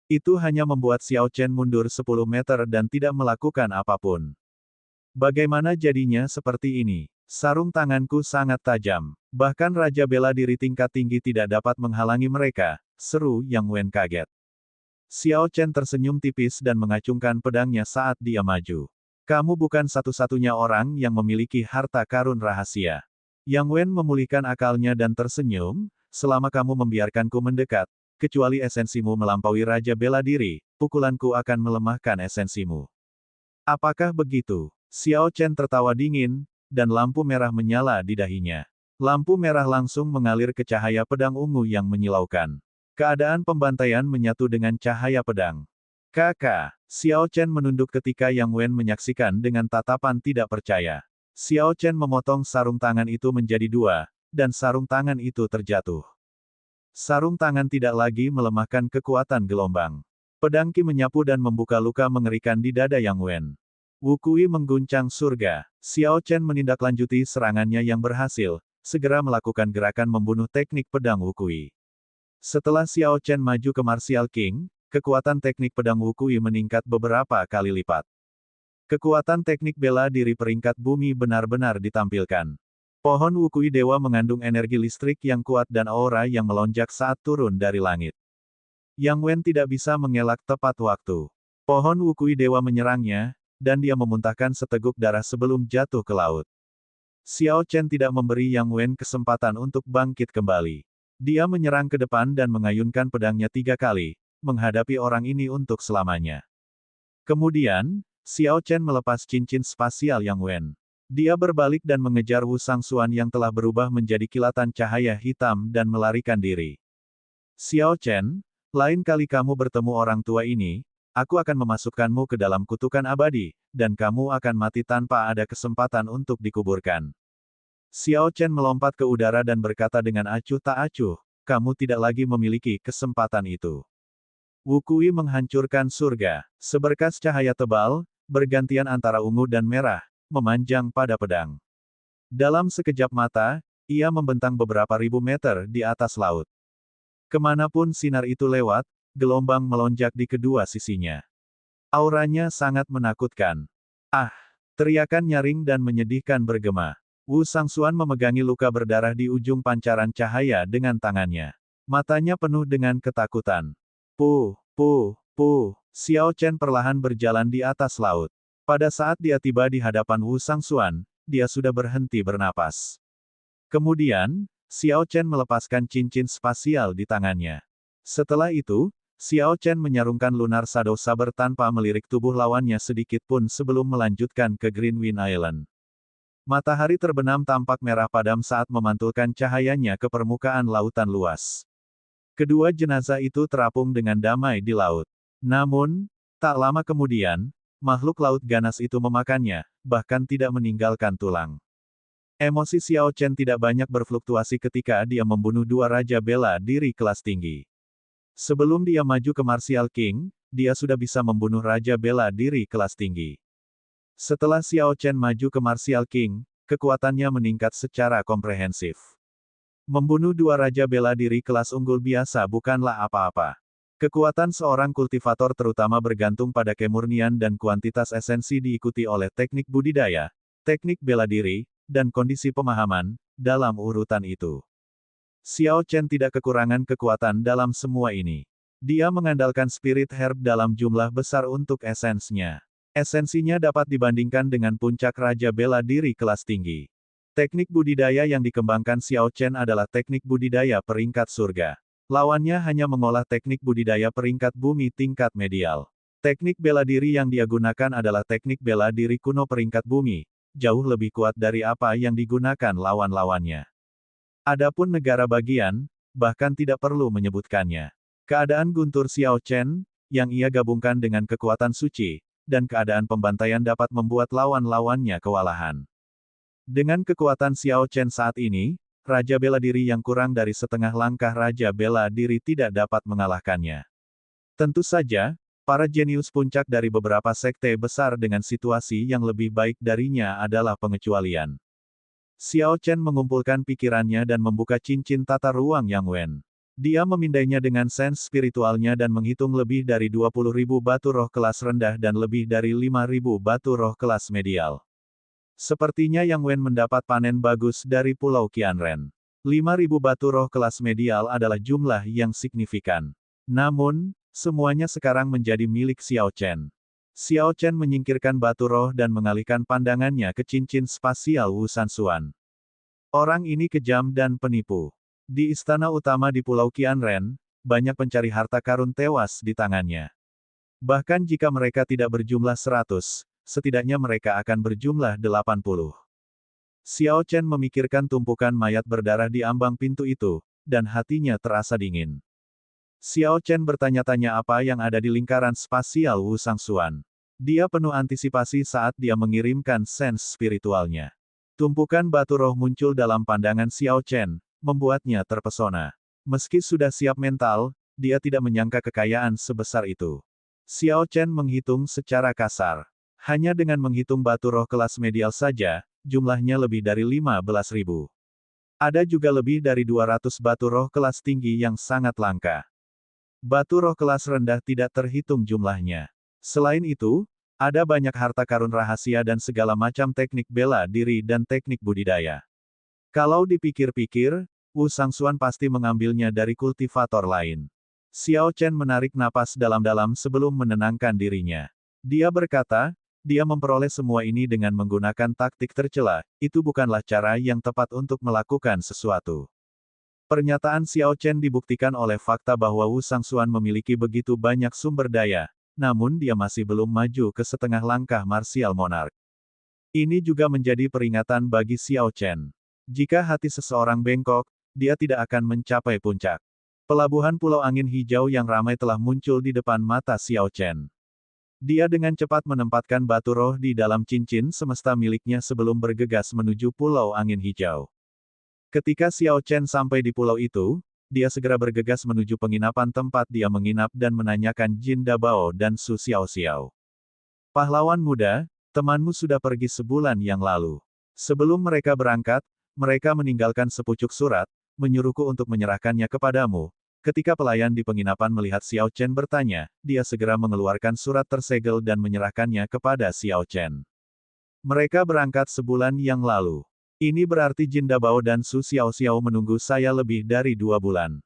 Itu hanya membuat Xiao Chen mundur 10 meter dan tidak melakukan apapun. Bagaimana jadinya seperti ini? Sarung tanganku sangat tajam. Bahkan Raja Bela Diri tingkat tinggi tidak dapat menghalangi mereka, seru Yang Wen kaget. Xiao Chen tersenyum tipis dan mengacungkan pedangnya saat dia maju. "Kamu bukan satu-satunya orang yang memiliki harta karun rahasia." Yang Wen memulihkan akalnya dan tersenyum, "Selama kamu membiarkanku mendekat, kecuali esensimu melampaui Raja Bela Diri, pukulanku akan melemahkan esensimu." "Apakah begitu?" Xiao Chen tertawa dingin, dan lampu merah menyala di dahinya. Lampu merah langsung mengalir ke cahaya pedang ungu yang menyilaukan. Keadaan pembantaian menyatu dengan cahaya pedang. Xiao Chen menunduk ketika Yang Wen menyaksikan dengan tatapan tidak percaya. Xiao Chen memotong sarung tangan itu menjadi dua, dan sarung tangan itu terjatuh. Sarung tangan tidak lagi melemahkan kekuatan gelombang. Pedang Qi menyapu dan membuka luka mengerikan di dada Yang Wen. Wukui mengguncang surga. Xiao Chen menindaklanjuti serangannya yang berhasil, segera melakukan gerakan membunuh teknik pedang Wukui. Setelah Xiao Chen maju ke Martial King, kekuatan teknik pedang Wukui meningkat beberapa kali lipat. Kekuatan teknik bela diri peringkat bumi benar-benar ditampilkan. Pohon Wukui Dewa mengandung energi listrik yang kuat dan aura yang melonjak saat turun dari langit. Yang Wen tidak bisa mengelak tepat waktu. Pohon Wukui Dewa menyerangnya, dan dia memuntahkan seteguk darah sebelum jatuh ke laut. Xiao Chen tidak memberi Yang Wen kesempatan untuk bangkit kembali. Dia menyerang ke depan dan mengayunkan pedangnya 3 kali, menghadapi orang ini untuk selamanya. Kemudian, Xiao Chen melepas cincin spasial Yang Wen. Dia berbalik dan mengejar Wu Sangxuan yang telah berubah menjadi kilatan cahaya hitam dan melarikan diri. "Xiao Chen, lain kali kamu bertemu orang tua ini, aku akan memasukkanmu ke dalam kutukan abadi, dan kamu akan mati tanpa ada kesempatan untuk dikuburkan." Xiao Chen melompat ke udara dan berkata dengan acuh tak acuh, "Kamu tidak lagi memiliki kesempatan itu." Wukui menghancurkan surga. Seberkas cahaya tebal, bergantian antara ungu dan merah, memanjang pada pedang. Dalam sekejap mata, ia membentang beberapa ribu meter di atas laut. Kemanapun sinar itu lewat, gelombang melonjak di kedua sisinya. Auranya sangat menakutkan. "Ah!" Teriakan nyaring dan menyedihkan bergema. Wu Sangxuan memegangi luka berdarah di ujung pancaran cahaya dengan tangannya. Matanya penuh dengan ketakutan. Puh, puh, puh. Xiao Chen perlahan berjalan di atas laut. Pada saat dia tiba di hadapan Wu Sangxuan, dia sudah berhenti bernapas. Kemudian, Xiao Chen melepaskan cincin spasial di tangannya. Setelah itu, Xiao Chen menyarungkan Lunar Shadow Saber tanpa melirik tubuh lawannya sedikit pun sebelum melanjutkan ke Green Wind Island. Matahari terbenam tampak merah padam saat memantulkan cahayanya ke permukaan lautan luas. Kedua jenazah itu terapung dengan damai di laut. Namun, tak lama kemudian, makhluk laut ganas itu memakannya, bahkan tidak meninggalkan tulang. Emosi Xiao Chen tidak banyak berfluktuasi ketika dia membunuh dua raja bela diri kelas tinggi. Sebelum dia maju ke Martial King, dia sudah bisa membunuh raja bela diri kelas tinggi. Setelah Xiao Chen maju ke Martial King, kekuatannya meningkat secara komprehensif. Membunuh dua raja bela diri kelas unggul biasa bukanlah apa-apa. Kekuatan seorang kultivator terutama bergantung pada kemurnian dan kuantitas esensi diikuti oleh teknik budidaya, teknik bela diri, dan kondisi pemahaman, dalam urutan itu. Xiao Chen tidak kekurangan kekuatan dalam semua ini. Dia mengandalkan spirit herb dalam jumlah besar untuk esensnya. Esensinya dapat dibandingkan dengan puncak raja bela diri kelas tinggi. Teknik budidaya yang dikembangkan Xiao Chen adalah teknik budidaya peringkat surga. Lawannya hanya mengolah teknik budidaya peringkat bumi tingkat medial. Teknik bela diri yang dia gunakan adalah teknik bela diri kuno peringkat bumi, jauh lebih kuat dari apa yang digunakan lawan-lawannya. Adapun negara bagian, bahkan tidak perlu menyebutkannya. Keadaan guntur Xiao Chen, yang ia gabungkan dengan kekuatan suci, dan keadaan pembantaian dapat membuat lawan-lawannya kewalahan. Dengan kekuatan Xiao Chen saat ini, Raja Bela Diri yang kurang dari setengah langkah Raja Bela Diri tidak dapat mengalahkannya. Tentu saja, para jenius puncak dari beberapa sekte besar dengan situasi yang lebih baik darinya adalah pengecualian. Xiao Chen mengumpulkan pikirannya dan membuka cincin tata ruang Yang Wen. Dia memindainya dengan sense spiritualnya dan menghitung lebih dari 20.000 batu roh kelas rendah dan lebih dari 5.000 batu roh kelas medial. Sepertinya Yang Wen mendapat panen bagus dari Pulau Qianren. 5.000 batu roh kelas medial adalah jumlah yang signifikan. Namun, semuanya sekarang menjadi milik Xiao Chen. Xiao Chen menyingkirkan batu roh dan mengalihkan pandangannya ke cincin spasial Wu Sangxuan. Orang ini kejam dan penipu. Di istana utama di Pulau Qianren, banyak pencari harta karun tewas di tangannya. Bahkan jika mereka tidak berjumlah 100, setidaknya mereka akan berjumlah 80. Xiao Chen memikirkan tumpukan mayat berdarah di ambang pintu itu, dan hatinya terasa dingin. Xiao Chen bertanya-tanya apa yang ada di lingkaran spasial Wu Sangxuan. Dia penuh antisipasi saat dia mengirimkan sense spiritualnya. Tumpukan batu roh muncul dalam pandangan Xiao Chen, membuatnya terpesona. Meski sudah siap mental, dia tidak menyangka kekayaan sebesar itu. Xiao Chen menghitung secara kasar. Hanya dengan menghitung batu roh kelas medial saja, jumlahnya lebih dari 15.000. Ada juga lebih dari 200 batu roh kelas tinggi yang sangat langka. Batu roh kelas rendah tidak terhitung jumlahnya. Selain itu, ada banyak harta karun rahasia dan segala macam teknik bela diri dan teknik budidaya. Kalau dipikir-pikir, Wu Sangxuan pasti mengambilnya dari kultivator lain. Xiao Chen menarik napas dalam-dalam sebelum menenangkan dirinya. Dia berkata, dia memperoleh semua ini dengan menggunakan taktik tercela, itu bukanlah cara yang tepat untuk melakukan sesuatu. Pernyataan Xiao Chen dibuktikan oleh fakta bahwa Wu Sangxuan memiliki begitu banyak sumber daya, namun dia masih belum maju ke setengah langkah Martial Monarch. Ini juga menjadi peringatan bagi Xiao Chen. Jika hati seseorang bengkok, dia tidak akan mencapai puncak. Pelabuhan Pulau Angin Hijau yang ramai telah muncul di depan mata Xiao Chen. Dia dengan cepat menempatkan batu roh di dalam cincin semesta miliknya sebelum bergegas menuju Pulau Angin Hijau. Ketika Xiao Chen sampai di pulau itu, dia segera bergegas menuju penginapan tempat dia menginap dan menanyakan Jin Dabao dan Su Xiaoxiao. Pahlawan muda, temanmu sudah pergi sebulan yang lalu. Sebelum mereka berangkat, mereka meninggalkan sepucuk surat, menyuruhku untuk menyerahkannya kepadamu. Ketika pelayan di penginapan melihat Xiao Chen bertanya, dia segera mengeluarkan surat tersegel dan menyerahkannya kepada Xiao Chen. Mereka berangkat sebulan yang lalu. Ini berarti Jin Dabao dan Su Xiaoxiao menunggu saya lebih dari 2 bulan.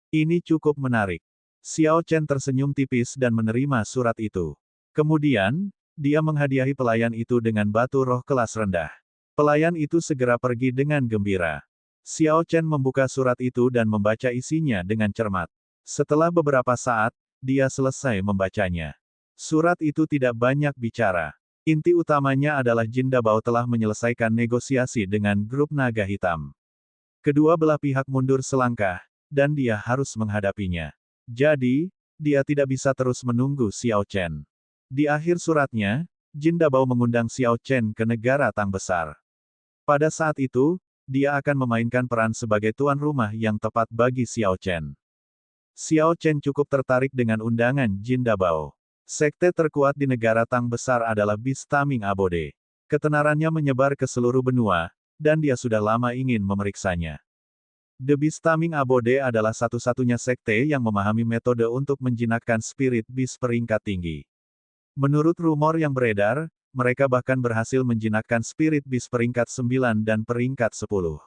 Ini cukup menarik. Xiao Chen tersenyum tipis dan menerima surat itu. Kemudian, dia menghadiahi pelayan itu dengan batu roh kelas rendah. Pelayan itu segera pergi dengan gembira. Xiao Chen membuka surat itu dan membaca isinya dengan cermat. Setelah beberapa saat, dia selesai membacanya. Surat itu tidak banyak bicara. Inti utamanya adalah Jin Dabao telah menyelesaikan negosiasi dengan grup naga hitam. Kedua belah pihak mundur selangkah, dan dia harus menghadapinya. Jadi, dia tidak bisa terus menunggu Xiao Chen. Di akhir suratnya, Jin Dabao mengundang Xiao Chen ke negara Tang Besar. Pada saat itu, dia akan memainkan peran sebagai tuan rumah yang tepat bagi Xiao Chen. Xiao Chen cukup tertarik dengan undangan Jin Dabao. Sekte terkuat di negara Tang Besar adalah Bistaming Abode. Ketenarannya menyebar ke seluruh benua, dan dia sudah lama ingin memeriksanya. The Bistaming Abode adalah satu-satunya sekte yang memahami metode untuk menjinakkan spirit bis peringkat tinggi. Menurut rumor yang beredar, mereka bahkan berhasil menjinakkan spirit bis peringkat 9 dan peringkat 10.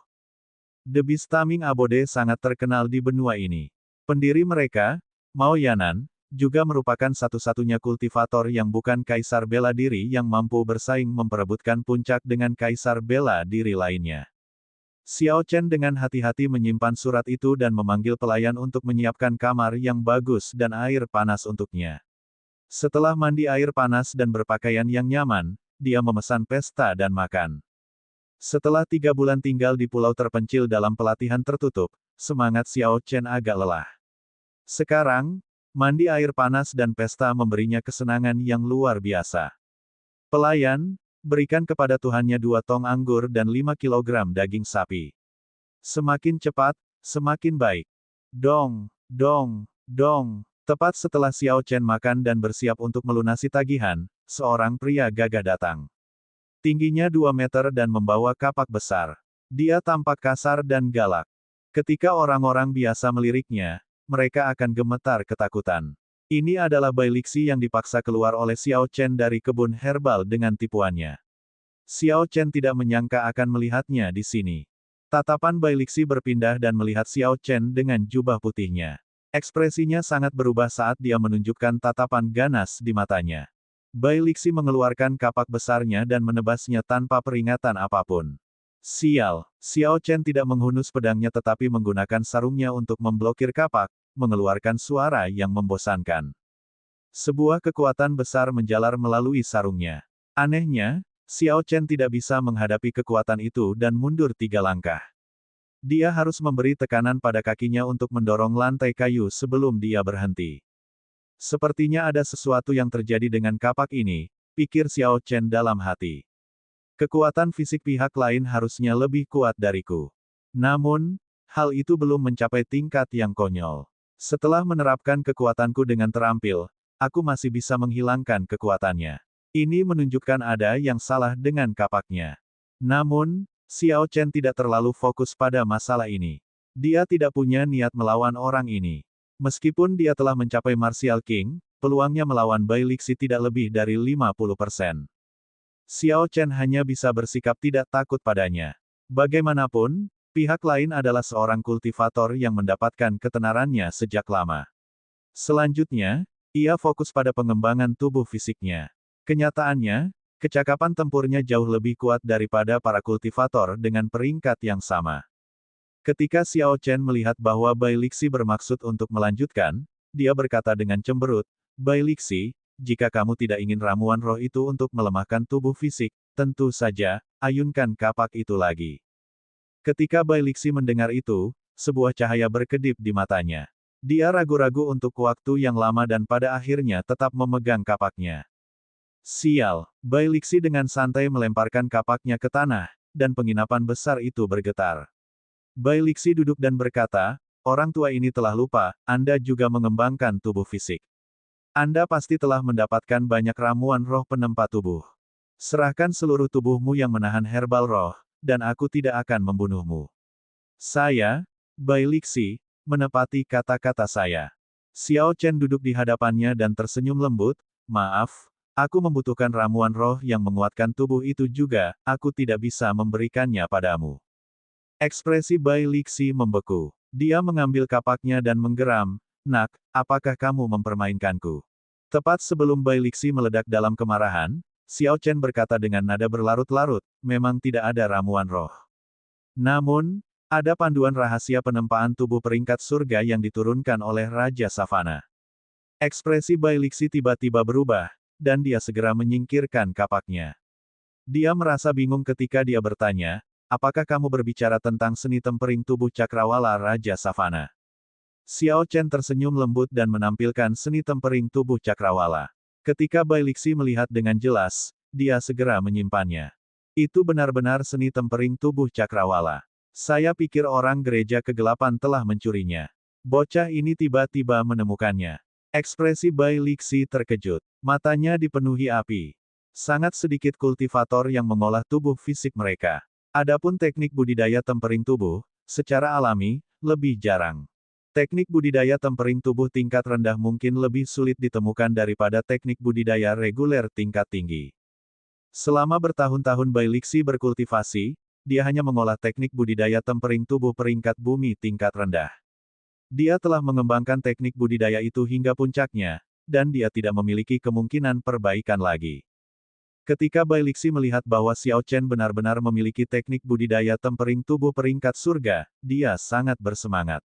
The Bistaming Abode sangat terkenal di benua ini. Pendiri mereka, Mao Yanan, juga merupakan satu-satunya kultivator yang bukan kaisar bela diri yang mampu bersaing memperebutkan puncak dengan kaisar bela diri lainnya. Xiao Chen dengan hati-hati menyimpan surat itu dan memanggil pelayan untuk menyiapkan kamar yang bagus dan air panas untuknya. Setelah mandi air panas dan berpakaian yang nyaman, dia memesan pesta dan makan. Setelah 3 bulan tinggal di pulau terpencil dalam pelatihan tertutup, semangat Xiao Chen agak lelah. Sekarang, mandi air panas dan pesta memberinya kesenangan yang luar biasa. Pelayan, berikan kepada tuannya 2 tong anggur dan 5 kilogram daging sapi. Semakin cepat, semakin baik. Dong, dong, dong. Tepat setelah Xiao Chen makan dan bersiap untuk melunasi tagihan, seorang pria gagah datang. Tingginya 2 meter dan membawa kapak besar. Dia tampak kasar dan galak. Ketika orang-orang biasa meliriknya, mereka akan gemetar ketakutan. Ini adalah Bai Lixi yang dipaksa keluar oleh Xiao Chen dari kebun herbal dengan tipuannya. Xiao Chen tidak menyangka akan melihatnya di sini. Tatapan Bai Lixi berpindah dan melihat Xiao Chen dengan jubah putihnya. Ekspresinya sangat berubah saat dia menunjukkan tatapan ganas di matanya. Bai Lixi mengeluarkan kapak besarnya dan menebasnya tanpa peringatan apapun. Sial, Xiao Chen tidak menghunus pedangnya tetapi menggunakan sarungnya untuk memblokir kapak, mengeluarkan suara yang membosankan. Sebuah kekuatan besar menjalar melalui sarungnya. Anehnya, Xiao Chen tidak bisa menghadapi kekuatan itu dan mundur 3 langkah. Dia harus memberi tekanan pada kakinya untuk mendorong lantai kayu sebelum dia berhenti. Sepertinya ada sesuatu yang terjadi dengan kapak ini, pikir Xiao Chen dalam hati. Kekuatan fisik pihak lain harusnya lebih kuat dariku. Namun, hal itu belum mencapai tingkat yang konyol. Setelah menerapkan kekuatanku dengan terampil, aku masih bisa menghilangkan kekuatannya. Ini menunjukkan ada yang salah dengan kapaknya. Namun, Xiao Chen tidak terlalu fokus pada masalah ini. Dia tidak punya niat melawan orang ini. Meskipun dia telah mencapai Martial King, peluangnya melawan Bai Lixi tidak lebih dari 50%. Xiao Chen hanya bisa bersikap tidak takut padanya. Bagaimanapun, pihak lain adalah seorang kultivator yang mendapatkan ketenarannya sejak lama. Selanjutnya, ia fokus pada pengembangan tubuh fisiknya. Kenyataannya, kecakapan tempurnya jauh lebih kuat daripada para kultivator dengan peringkat yang sama. Ketika Xiao Chen melihat bahwa Bai Lixi bermaksud untuk melanjutkan, dia berkata dengan cemberut, "Bai Lixi, jika kamu tidak ingin ramuan roh itu untuk melemahkan tubuh fisik, tentu saja, ayunkan kapak itu lagi." Ketika Bai Lixi mendengar itu, sebuah cahaya berkedip di matanya. Dia ragu-ragu untuk waktu yang lama dan pada akhirnya tetap memegang kapaknya. Sial, Bai Lixi dengan santai melemparkan kapaknya ke tanah, dan penginapan besar itu bergetar. Bai Lixi duduk dan berkata, "Orang tua ini telah lupa, Anda juga mengembangkan tubuh fisik. Anda pasti telah mendapatkan banyak ramuan roh penempa tubuh. Serahkan seluruh tubuhmu yang menahan herbal roh, dan aku tidak akan membunuhmu." Saya, Bai Lixi, menepati kata-kata saya. Xiao Chen duduk di hadapannya dan tersenyum lembut, "Maaf, aku membutuhkan ramuan roh yang menguatkan tubuh itu juga, aku tidak bisa memberikannya padamu." Ekspresi Bai Lixi membeku. Dia mengambil kapaknya dan menggeram, "Nak, apakah kamu mempermainkanku?" Tepat sebelum Bai Lixi meledak dalam kemarahan, Xiao Chen berkata dengan nada berlarut-larut, "Memang tidak ada ramuan roh. Namun, ada panduan rahasia penempaan tubuh peringkat surga yang diturunkan oleh Raja Savana." Ekspresi Bai Lixi tiba-tiba berubah, dan dia segera menyingkirkan kapaknya. Dia merasa bingung ketika dia bertanya, "Apakah kamu berbicara tentang seni tempering tubuh cakrawala Raja Savana?" Xiao Chen tersenyum lembut dan menampilkan seni tempering tubuh cakrawala. Ketika Bai Lixi melihat dengan jelas, dia segera menyimpannya. Itu benar-benar seni tempering tubuh cakrawala. Saya pikir orang gereja kegelapan telah mencurinya. Bocah ini tiba-tiba menemukannya. Ekspresi Bai Lixi terkejut. Matanya dipenuhi api. Sangat sedikit kultivator yang mengolah tubuh fisik mereka. Adapun teknik budidaya tempering tubuh, secara alami, lebih jarang. Teknik budidaya tempering tubuh tingkat rendah mungkin lebih sulit ditemukan daripada teknik budidaya reguler tingkat tinggi. Selama bertahun-tahun Bai Lixi berkultivasi, dia hanya mengolah teknik budidaya tempering tubuh peringkat bumi tingkat rendah. Dia telah mengembangkan teknik budidaya itu hingga puncaknya, dan dia tidak memiliki kemungkinan perbaikan lagi. Ketika Bai Lixi melihat bahwa Xiao Chen benar-benar memiliki teknik budidaya tempering tubuh peringkat surga, dia sangat bersemangat.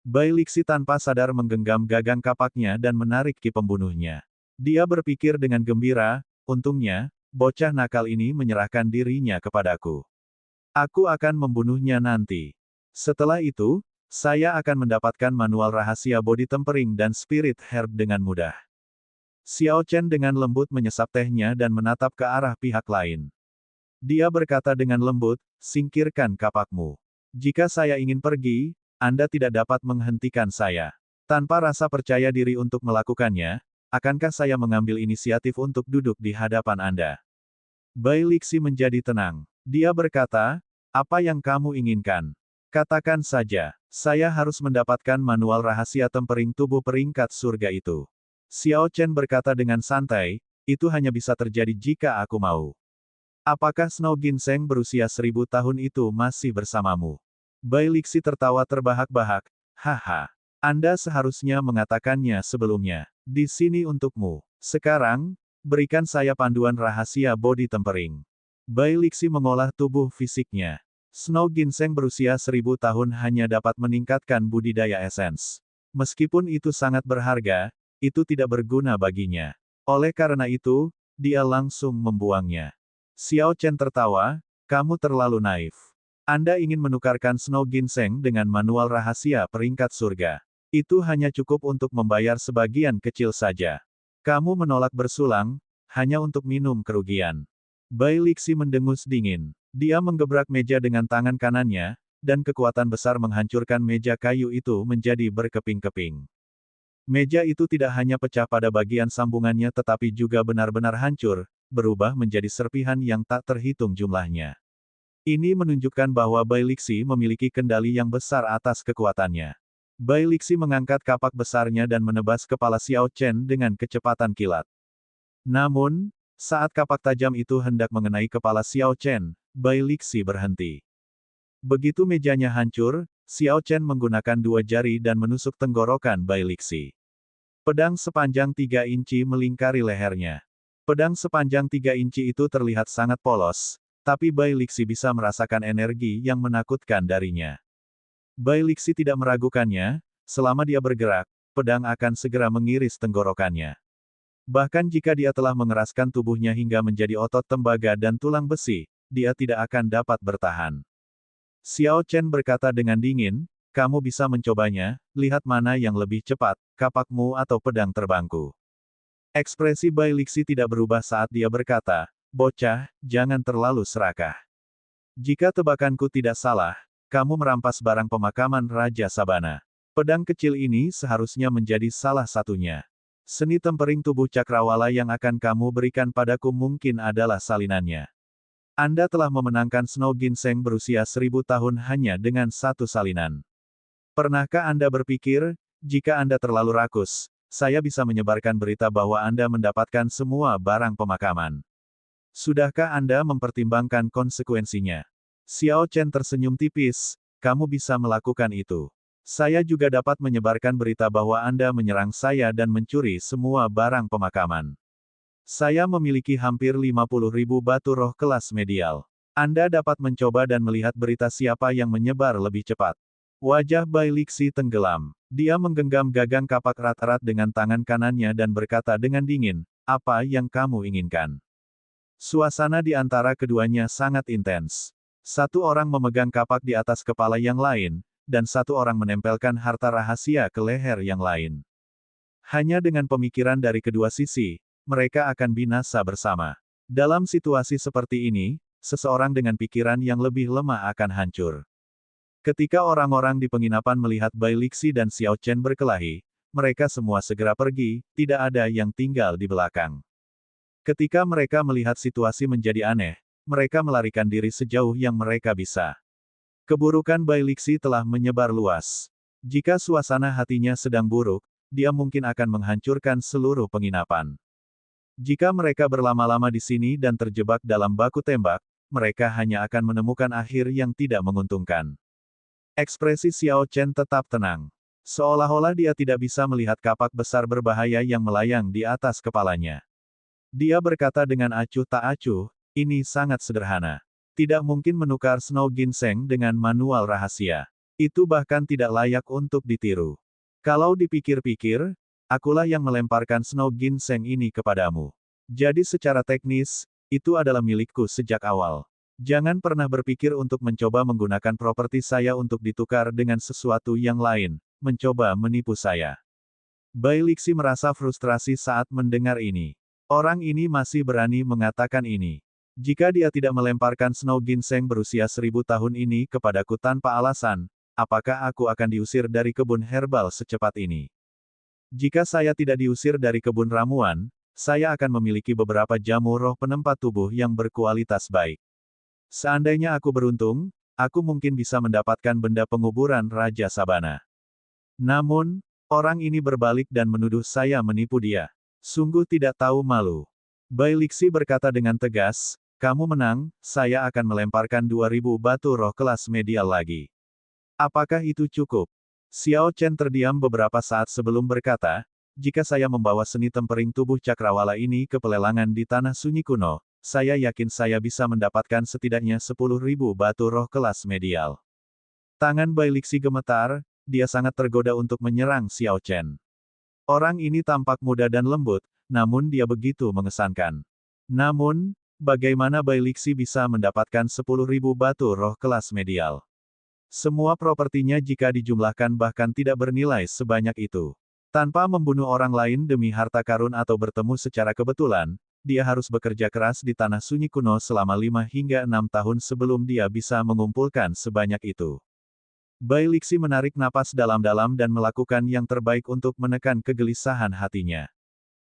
Bai Lixi tanpa sadar menggenggam gagang kapaknya dan menarik ki pembunuhnya. Dia berpikir dengan gembira, "Untungnya, bocah nakal ini menyerahkan dirinya kepadaku. Aku akan membunuhnya nanti. Setelah itu, saya akan mendapatkan manual rahasia body tempering dan spirit herb dengan mudah." Xiao Chen dengan lembut menyesap tehnya dan menatap ke arah pihak lain. Dia berkata dengan lembut, "Singkirkan kapakmu. Jika saya ingin pergi, Anda tidak dapat menghentikan saya." Tanpa rasa percaya diri untuk melakukannya, akankah saya mengambil inisiatif untuk duduk di hadapan Anda? Bai Lixi menjadi tenang. Dia berkata, "Apa yang kamu inginkan? Katakan saja, saya harus mendapatkan manual rahasia tempering tubuh peringkat surga itu." Xiao Chen berkata dengan santai, "Itu hanya bisa terjadi jika aku mau." "Apakah Snow Ginseng berusia 1000 tahun itu masih bersamamu?" Bai Lixi tertawa terbahak-bahak, "Haha. Anda seharusnya mengatakannya sebelumnya. Di sini untukmu. Sekarang, berikan saya panduan rahasia body tempering." Bai Lixi mengolah tubuh fisiknya. Snow Ginseng berusia 1000 tahun hanya dapat meningkatkan budidaya esens. Meskipun itu sangat berharga, itu tidak berguna baginya. Oleh karena itu, dia langsung membuangnya. Xiao Chen tertawa, "Kamu terlalu naif. Anda ingin menukarkan Snow Ginseng dengan manual rahasia peringkat surga. Itu hanya cukup untuk membayar sebagian kecil saja. Kamu menolak bersulang, hanya untuk minum kerugian." Bai Lixi mendengus dingin. Dia menggebrak meja dengan tangan kanannya, dan kekuatan besar menghancurkan meja kayu itu menjadi berkeping-keping. Meja itu tidak hanya pecah pada bagian sambungannya tetapi juga benar-benar hancur, berubah menjadi serpihan yang tak terhitung jumlahnya. Ini menunjukkan bahwa Bai Lixi memiliki kendali yang besar atas kekuatannya. Bai Lixi mengangkat kapak besarnya dan menebas kepala Xiao Chen dengan kecepatan kilat. Namun, saat kapak tajam itu hendak mengenai kepala Xiao Chen, Bai Lixi berhenti. Begitu mejanya hancur, Xiao Chen menggunakan 2 jari dan menusuk tenggorokan Bai Lixi. Pedang sepanjang 3 inci melingkari lehernya. Pedang sepanjang 3 inci itu terlihat sangat polos, tapi Bai Lixi bisa merasakan energi yang menakutkan darinya. Bai Lixi tidak meragukannya, selama dia bergerak, pedang akan segera mengiris tenggorokannya. Bahkan jika dia telah mengeraskan tubuhnya hingga menjadi otot tembaga dan tulang besi, dia tidak akan dapat bertahan. Xiao Chen berkata dengan dingin, "Kamu bisa mencobanya, lihat mana yang lebih cepat, kapakmu atau pedang terbangku." Ekspresi Bai Lixi tidak berubah saat dia berkata, "Bocah, jangan terlalu serakah. Jika tebakanku tidak salah, kamu merampas barang pemakaman Raja Sabana. Pedang kecil ini seharusnya menjadi salah satunya. Seni tempering tubuh cakrawala yang akan kamu berikan padaku mungkin adalah salinannya. Anda telah memenangkan Snow Ginseng berusia 1000 tahun hanya dengan satu salinan. Pernahkah Anda berpikir, jika Anda terlalu rakus, saya bisa menyebarkan berita bahwa Anda mendapatkan semua barang pemakaman? Sudahkah Anda mempertimbangkan konsekuensinya?" Xiao Chen tersenyum tipis, "Kamu bisa melakukan itu. Saya juga dapat menyebarkan berita bahwa Anda menyerang saya dan mencuri semua barang pemakaman. Saya memiliki hampir 50.000 batu roh kelas medial. Anda dapat mencoba dan melihat berita siapa yang menyebar lebih cepat. Wajah Bai Lixi tenggelam. Dia menggenggam gagang kapak erat-erat dengan tangan kanannya dan berkata dengan dingin, "Apa yang kamu inginkan?" Suasana di antara keduanya sangat intens. Satu orang memegang kapak di atas kepala yang lain, dan satu orang menempelkan harta rahasia ke leher yang lain. Hanya dengan pemikiran dari kedua sisi, mereka akan binasa bersama. Dalam situasi seperti ini, seseorang dengan pikiran yang lebih lemah akan hancur. Ketika orang-orang di penginapan melihat Bai Lixi dan Xiao Chen berkelahi, mereka semua segera pergi, tidak ada yang tinggal di belakang. Ketika mereka melihat situasi menjadi aneh, mereka melarikan diri sejauh yang mereka bisa. Keburukan Bai Lixi telah menyebar luas. Jika suasana hatinya sedang buruk, dia mungkin akan menghancurkan seluruh penginapan. Jika mereka berlama-lama di sini dan terjebak dalam baku tembak, mereka hanya akan menemukan akhir yang tidak menguntungkan. Ekspresi Xiao Chen tetap tenang. Seolah-olah dia tidak bisa melihat kapak besar berbahaya yang melayang di atas kepalanya. Dia berkata dengan acuh tak acuh, "Ini sangat sederhana. Tidak mungkin menukar Snow Ginseng dengan manual rahasia. Itu bahkan tidak layak untuk ditiru. Kalau dipikir-pikir, akulah yang melemparkan Snow Ginseng ini kepadamu. Jadi secara teknis, itu adalah milikku sejak awal. Jangan pernah berpikir untuk mencoba menggunakan properti saya untuk ditukar dengan sesuatu yang lain, mencoba menipu saya." Bai Lixi merasa frustrasi saat mendengar ini. Orang ini masih berani mengatakan ini. Jika dia tidak melemparkan Snow Ginseng berusia 1000 tahun ini kepadaku tanpa alasan, apakah aku akan diusir dari kebun herbal secepat ini? Jika saya tidak diusir dari kebun ramuan, saya akan memiliki beberapa jamu roh penempat tubuh yang berkualitas baik. Seandainya aku beruntung, aku mungkin bisa mendapatkan benda penguburan Raja Sabana. Namun, orang ini berbalik dan menuduh saya menipu dia. Sungguh tidak tahu malu. Bai Lixi berkata dengan tegas, "Kamu menang, saya akan melemparkan 2000 batu roh kelas medial lagi." Apakah itu cukup? Xiao Chen terdiam beberapa saat sebelum berkata, "Jika saya membawa seni tempering tubuh cakrawala ini ke pelelangan di tanah sunyi kuno, saya yakin saya bisa mendapatkan setidaknya 10.000 batu roh kelas medial." Tangan Bai Lixi gemetar, dia sangat tergoda untuk menyerang Xiao Chen. Orang ini tampak muda dan lembut, namun dia begitu mengesankan. Namun, bagaimana Bai Lixi bisa mendapatkan 10.000 batu roh kelas medial? Semua propertinya jika dijumlahkan bahkan tidak bernilai sebanyak itu. Tanpa membunuh orang lain demi harta karun atau bertemu secara kebetulan, dia harus bekerja keras di tanah sunyi kuno selama 5 hingga 6 tahun sebelum dia bisa mengumpulkan sebanyak itu. Bai Lixi menarik napas dalam-dalam dan melakukan yang terbaik untuk menekan kegelisahan hatinya.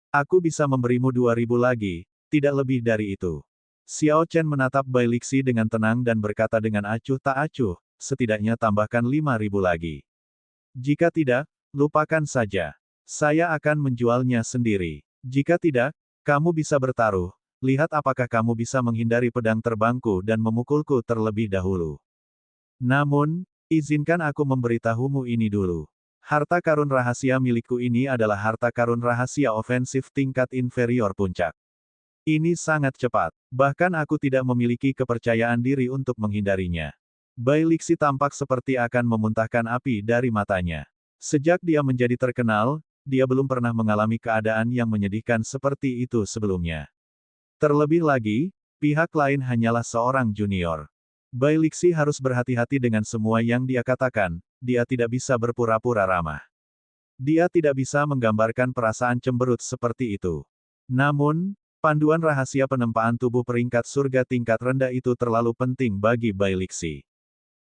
"Aku bisa memberimu 2000 lagi, tidak lebih dari itu." Xiao Chen menatap Bai Lixi dengan tenang dan berkata dengan acuh tak acuh, "Setidaknya tambahkan 5000 lagi. Jika tidak, lupakan saja. Saya akan menjualnya sendiri. Jika tidak, kamu bisa bertaruh. Lihat apakah kamu bisa menghindari pedang terbangku dan memukulku terlebih dahulu. Namun, izinkan aku memberitahumu ini dulu. Harta karun rahasia milikku ini adalah harta karun rahasia ofensif tingkat inferior puncak. Ini sangat cepat. Bahkan aku tidak memiliki kepercayaan diri untuk menghindarinya." Bai Lixi tampak seperti akan memuntahkan api dari matanya. Sejak dia menjadi terkenal, dia belum pernah mengalami keadaan yang menyedihkan seperti itu sebelumnya. Terlebih lagi, pihak lain hanyalah seorang junior. Bai Lixi harus berhati-hati dengan semua yang dia katakan, dia tidak bisa berpura-pura ramah. Dia tidak bisa menggambarkan perasaan cemberut seperti itu. Namun, panduan rahasia penempaan tubuh peringkat surga tingkat rendah itu terlalu penting bagi Bai Lixi.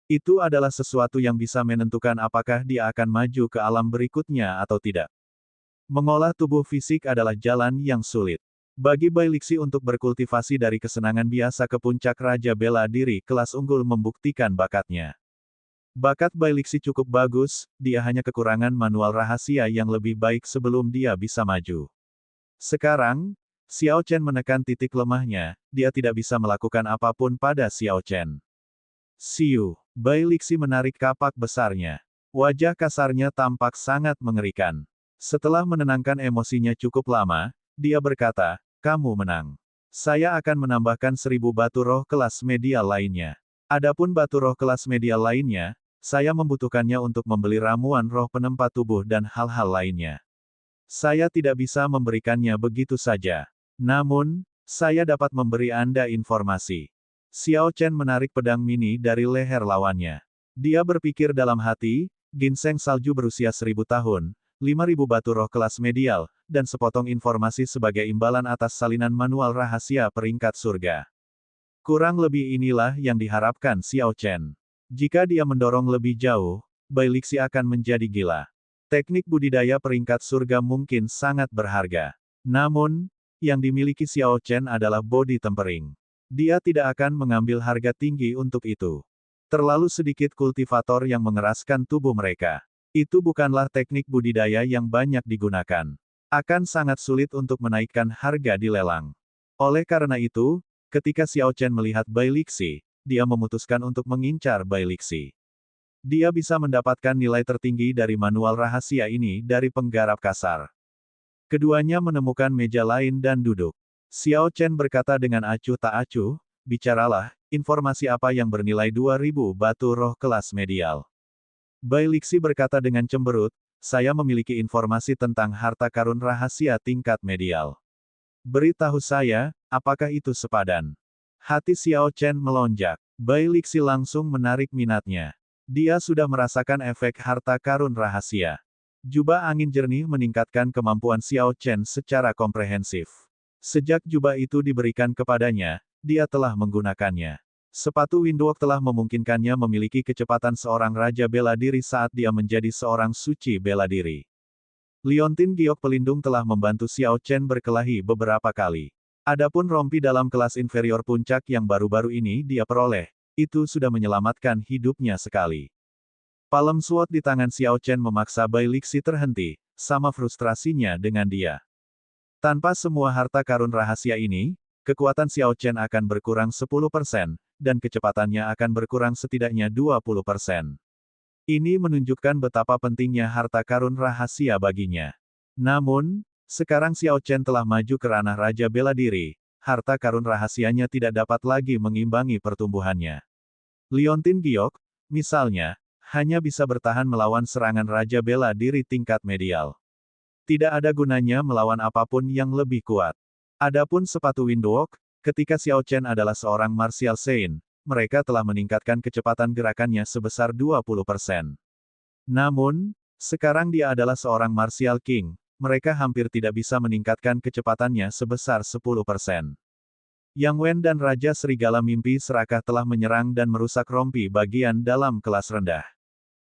Itu adalah sesuatu yang bisa menentukan apakah dia akan maju ke alam berikutnya atau tidak. Mengolah tubuh fisik adalah jalan yang sulit. Bagi Bai Lixi untuk berkultivasi dari kesenangan biasa ke puncak Raja Bela Diri kelas unggul membuktikan bakatnya. Bakat Bai Lixi cukup bagus, dia hanya kekurangan manual rahasia yang lebih baik sebelum dia bisa maju. Sekarang, Xiao Chen menekan titik lemahnya, dia tidak bisa melakukan apapun pada Xiao Chen. Siu, Bai Lixi menarik kapak besarnya. Wajah kasarnya tampak sangat mengerikan. Setelah menenangkan emosinya cukup lama, dia berkata, kamu menang. Saya akan menambahkan 1000 batu roh kelas medial lainnya. Adapun batu roh kelas medial lainnya, saya membutuhkannya untuk membeli ramuan roh penempat tubuh dan hal-hal lainnya. Saya tidak bisa memberikannya begitu saja. Namun, saya dapat memberi Anda informasi. Xiao Chen menarik pedang mini dari leher lawannya. Dia berpikir dalam hati, ginseng salju berusia 1000 tahun, 5000 batu roh kelas medial, dan sepotong informasi sebagai imbalan atas salinan manual rahasia peringkat surga. Kurang lebih inilah yang diharapkan Xiao Chen. Jika dia mendorong lebih jauh, Bai Lixi akan menjadi gila. Teknik budidaya peringkat surga mungkin sangat berharga. Namun, yang dimiliki Xiao Chen adalah body tempering. Dia tidak akan mengambil harga tinggi untuk itu. Terlalu sedikit kultivator yang mengeraskan tubuh mereka. Itu bukanlah teknik budidaya yang banyak digunakan. Akan sangat sulit untuk menaikkan harga di lelang. Oleh karena itu, ketika Xiao Chen melihat Bai Lixi, dia memutuskan untuk mengincar Bai Lixi. Dia bisa mendapatkan nilai tertinggi dari manual rahasia ini dari penggarap kasar. Keduanya menemukan meja lain dan duduk. Xiao Chen berkata dengan acuh tak acuh, bicaralah, informasi apa yang bernilai 2000 batu roh kelas medial. Bai Lixi berkata dengan cemberut, saya memiliki informasi tentang harta karun rahasia tingkat medial. Beritahu saya, apakah itu sepadan? Hati Xiao Chen melonjak. Bai Lixi langsung menarik minatnya. Dia sudah merasakan efek harta karun rahasia. Jubah angin jernih meningkatkan kemampuan Xiao Chen secara komprehensif. Sejak jubah itu diberikan kepadanya, dia telah menggunakannya. Sepatu windwalk telah memungkinkannya memiliki kecepatan seorang raja bela diri saat dia menjadi seorang suci bela diri. Liontin giok pelindung telah membantu Xiao Chen berkelahi beberapa kali. Adapun rompi dalam kelas inferior puncak yang baru-baru ini dia peroleh, itu sudah menyelamatkan hidupnya sekali. Palm Sword di tangan Xiao Chen memaksa Bai Lixi terhenti, sama frustrasinya dengan dia. Tanpa semua harta karun rahasia ini, kekuatan Xiao Chen akan berkurang 10%, dan kecepatannya akan berkurang setidaknya 20%. Ini menunjukkan betapa pentingnya harta karun rahasia baginya. Namun, sekarang Xiao Chen telah maju ke ranah Raja Bela Diri, harta karun rahasianya tidak dapat lagi mengimbangi pertumbuhannya. Liontin giok, misalnya, hanya bisa bertahan melawan serangan Raja Bela Diri tingkat medial. Tidak ada gunanya melawan apapun yang lebih kuat. Adapun sepatu windwalk, ketika Xiao Chen adalah seorang martial saint, mereka telah meningkatkan kecepatan gerakannya sebesar 20%. Namun, sekarang dia adalah seorang martial king, mereka hampir tidak bisa meningkatkan kecepatannya sebesar 10%. Yang Wen dan Raja Serigala Mimpi Serakah telah menyerang dan merusak rompi bagian dalam kelas rendah.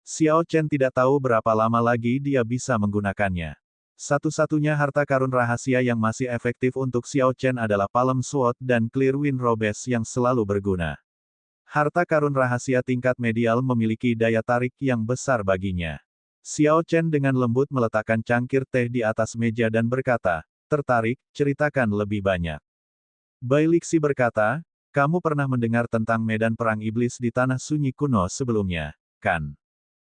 Xiao Chen tidak tahu berapa lama lagi dia bisa menggunakannya. Satu-satunya harta karun rahasia yang masih efektif untuk Xiao Chen adalah Palm Sword dan Clear Wind Robes yang selalu berguna. Harta karun rahasia tingkat medial memiliki daya tarik yang besar baginya. Xiao Chen dengan lembut meletakkan cangkir teh di atas meja dan berkata, tertarik, ceritakan lebih banyak. Bai Lixi berkata, kamu pernah mendengar tentang medan perang iblis di tanah sunyi kuno sebelumnya, kan?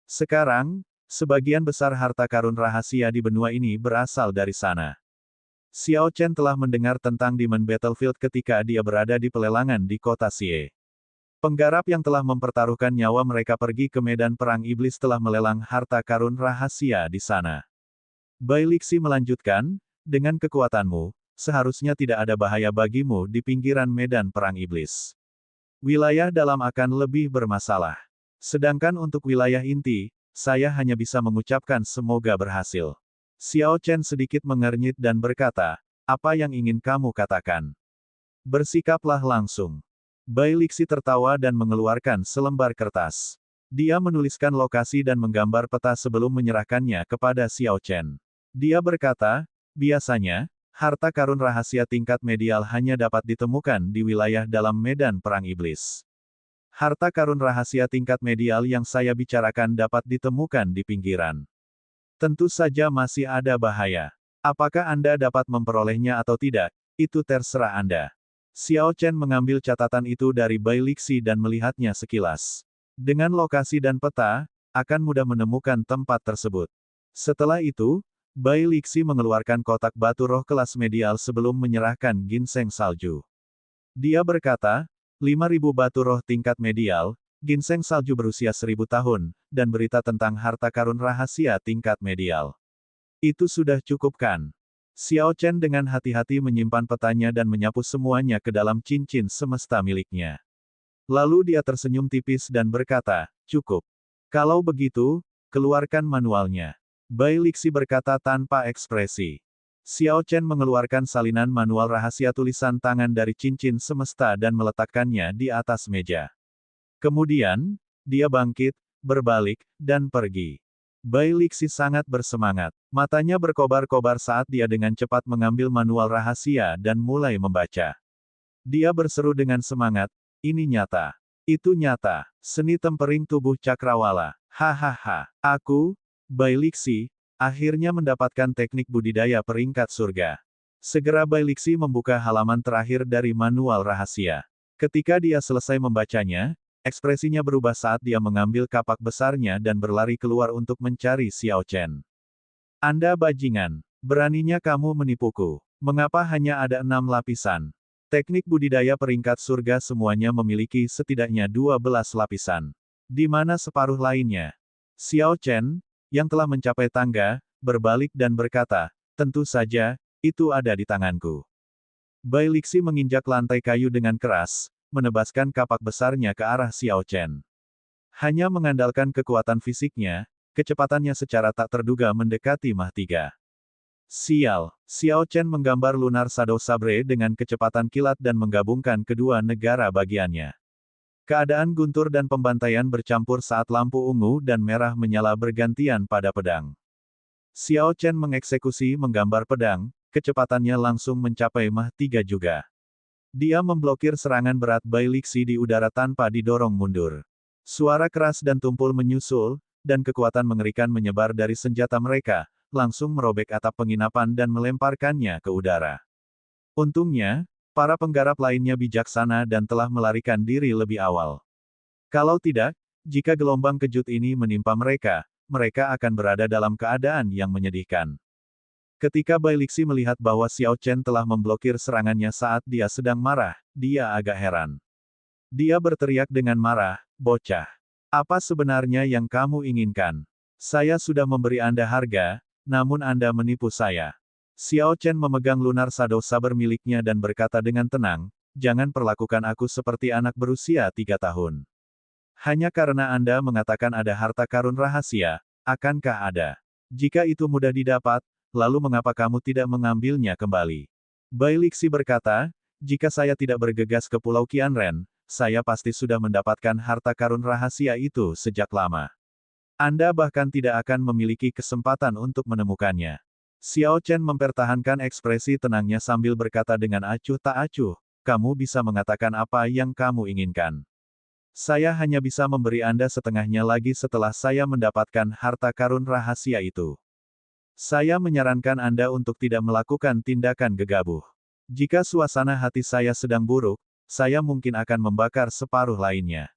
Sekarang, sebagian besar harta karun rahasia di benua ini berasal dari sana. Xiao Chen telah mendengar tentang Demon Battlefield ketika dia berada di pelelangan di kota Xie. Penggarap yang telah mempertaruhkan nyawa mereka pergi ke medan perang iblis telah melelang harta karun rahasia di sana. Bai Lixi melanjutkan, dengan kekuatanmu, seharusnya tidak ada bahaya bagimu di pinggiran medan perang iblis. Wilayah dalam akan lebih bermasalah. Sedangkan untuk wilayah inti, saya hanya bisa mengucapkan semoga berhasil. Xiao Chen sedikit mengernyit dan berkata, apa yang ingin kamu katakan? Bersikaplah langsung. Bai Lixi tertawa dan mengeluarkan selembar kertas. Dia menuliskan lokasi dan menggambar peta sebelum menyerahkannya kepada Xiao Chen. Dia berkata, biasanya, harta karun rahasia tingkat medial hanya dapat ditemukan di wilayah dalam medan perang iblis. Harta karun rahasia tingkat medial yang saya bicarakan dapat ditemukan di pinggiran. Tentu saja masih ada bahaya. Apakah Anda dapat memperolehnya atau tidak, itu terserah Anda. Xiao Chen mengambil catatan itu dari Bai Lixi dan melihatnya sekilas. Dengan lokasi dan peta, akan mudah menemukan tempat tersebut. Setelah itu, Bai Lixi mengeluarkan kotak batu roh kelas medial sebelum menyerahkan ginseng salju. Dia berkata, 5.000 batu roh tingkat medial, ginseng salju berusia 1.000 tahun, dan berita tentang harta karun rahasia tingkat medial. Itu sudah cukup kan? Xiao Chen dengan hati-hati menyimpan petanya dan menyapu semuanya ke dalam cincin semesta miliknya. Lalu dia tersenyum tipis dan berkata, cukup. Kalau begitu, keluarkan manualnya. Bai Lixi berkata tanpa ekspresi. Xiao Chen mengeluarkan salinan manual rahasia tulisan tangan dari cincin semesta dan meletakkannya di atas meja. Kemudian, dia bangkit, berbalik, dan pergi. Bai Lixi sangat bersemangat. Matanya berkobar-kobar saat dia dengan cepat mengambil manual rahasia dan mulai membaca. Dia berseru dengan semangat, ini nyata. Itu nyata. Seni tempering tubuh cakrawala. Hahaha. Aku, Bai Lixi, akhirnya mendapatkan teknik budidaya peringkat surga. Segera Bai Lixi membuka halaman terakhir dari manual rahasia. Ketika dia selesai membacanya, ekspresinya berubah saat dia mengambil kapak besarnya dan berlari keluar untuk mencari Xiao Chen. Anda bajingan. Beraninya kamu menipuku. Mengapa hanya ada 6 lapisan? Teknik budidaya peringkat surga semuanya memiliki setidaknya 12 lapisan. Di mana separuh lainnya? Xiao Chen, yang telah mencapai tangga, berbalik dan berkata, tentu saja, itu ada di tanganku. Bai Lixi menginjak lantai kayu dengan keras, menebaskan kapak besarnya ke arah Xiao Chen. Hanya mengandalkan kekuatan fisiknya, kecepatannya secara tak terduga mendekati Mach 3. Sial, Xiao Chen menggambar lunar Shadow Sabre dengan kecepatan kilat dan menggabungkan kedua negara bagiannya. Keadaan guntur dan pembantaian bercampur saat lampu ungu dan merah menyala bergantian pada pedang. Xiao Chen mengeksekusi menggambar pedang, kecepatannya langsung mencapai Mach 3 juga. Dia memblokir serangan berat Bai Lixi di udara tanpa didorong mundur. Suara keras dan tumpul menyusul, dan kekuatan mengerikan menyebar dari senjata mereka, langsung merobek atap penginapan dan melemparkannya ke udara. Untungnya, para penggarap lainnya bijaksana dan telah melarikan diri lebih awal. Kalau tidak, jika gelombang kejut ini menimpa mereka, mereka akan berada dalam keadaan yang menyedihkan. Ketika Bai Lixi melihat bahwa Xiao Chen telah memblokir serangannya saat dia sedang marah, dia agak heran. Dia berteriak dengan marah, bocah. Apa sebenarnya yang kamu inginkan? Saya sudah memberi Anda harga, namun Anda menipu saya. Xiao Chen memegang lunar Shadow Saber miliknya dan berkata dengan tenang, jangan perlakukan aku seperti anak berusia 3 tahun. Hanya karena Anda mengatakan ada harta karun rahasia, akankah ada? Jika itu mudah didapat, lalu mengapa kamu tidak mengambilnya kembali? Bai Lixi berkata, jika saya tidak bergegas ke Pulau Qianren, saya pasti sudah mendapatkan harta karun rahasia itu sejak lama. Anda bahkan tidak akan memiliki kesempatan untuk menemukannya. Xiao Chen mempertahankan ekspresi tenangnya sambil berkata dengan acuh tak acuh, kamu bisa mengatakan apa yang kamu inginkan. Saya hanya bisa memberi Anda setengahnya lagi setelah saya mendapatkan harta karun rahasia itu. Saya menyarankan Anda untuk tidak melakukan tindakan gegabah. Jika suasana hati saya sedang buruk, saya mungkin akan membakar separuh lainnya.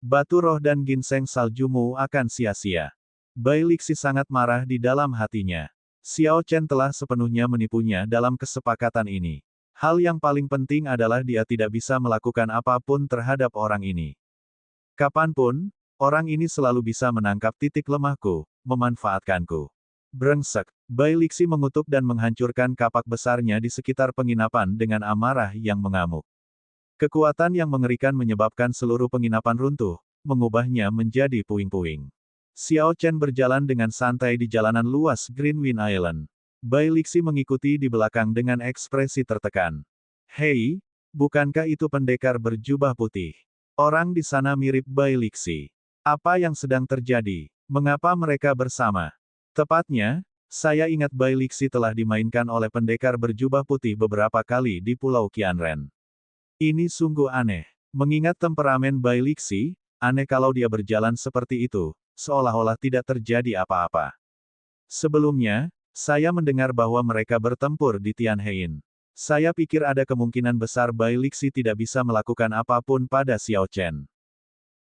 Batu roh dan ginseng saljumu akan sia-sia. Bai Lixi sangat marah di dalam hatinya. Xiao Chen telah sepenuhnya menipunya dalam kesepakatan ini. Hal yang paling penting adalah dia tidak bisa melakukan apapun terhadap orang ini. Kapanpun, orang ini selalu bisa menangkap titik lemahku, memanfaatkanku. Brengsek, Bai Lixi mengutuk dan menghancurkan kapak besarnya di sekitar penginapan dengan amarah yang mengamuk. Kekuatan yang mengerikan menyebabkan seluruh penginapan runtuh, mengubahnya menjadi puing-puing. Xiao Chen berjalan dengan santai di jalanan luas Greenwind Island. Bai Lixi mengikuti di belakang dengan ekspresi tertekan. Hei, bukankah itu pendekar berjubah putih? Orang di sana mirip Bai Lixi. Apa yang sedang terjadi? Mengapa mereka bersama? Tepatnya, saya ingat Bai Lixi telah dimainkan oleh pendekar berjubah putih beberapa kali di Pulau Qianren. Ini sungguh aneh. Mengingat temperamen Bai Lixi, aneh kalau dia berjalan seperti itu, seolah-olah tidak terjadi apa-apa. Sebelumnya, saya mendengar bahwa mereka bertempur di Tianhein. Saya pikir ada kemungkinan besar Bai Lixi tidak bisa melakukan apapun pada Xiao Chen.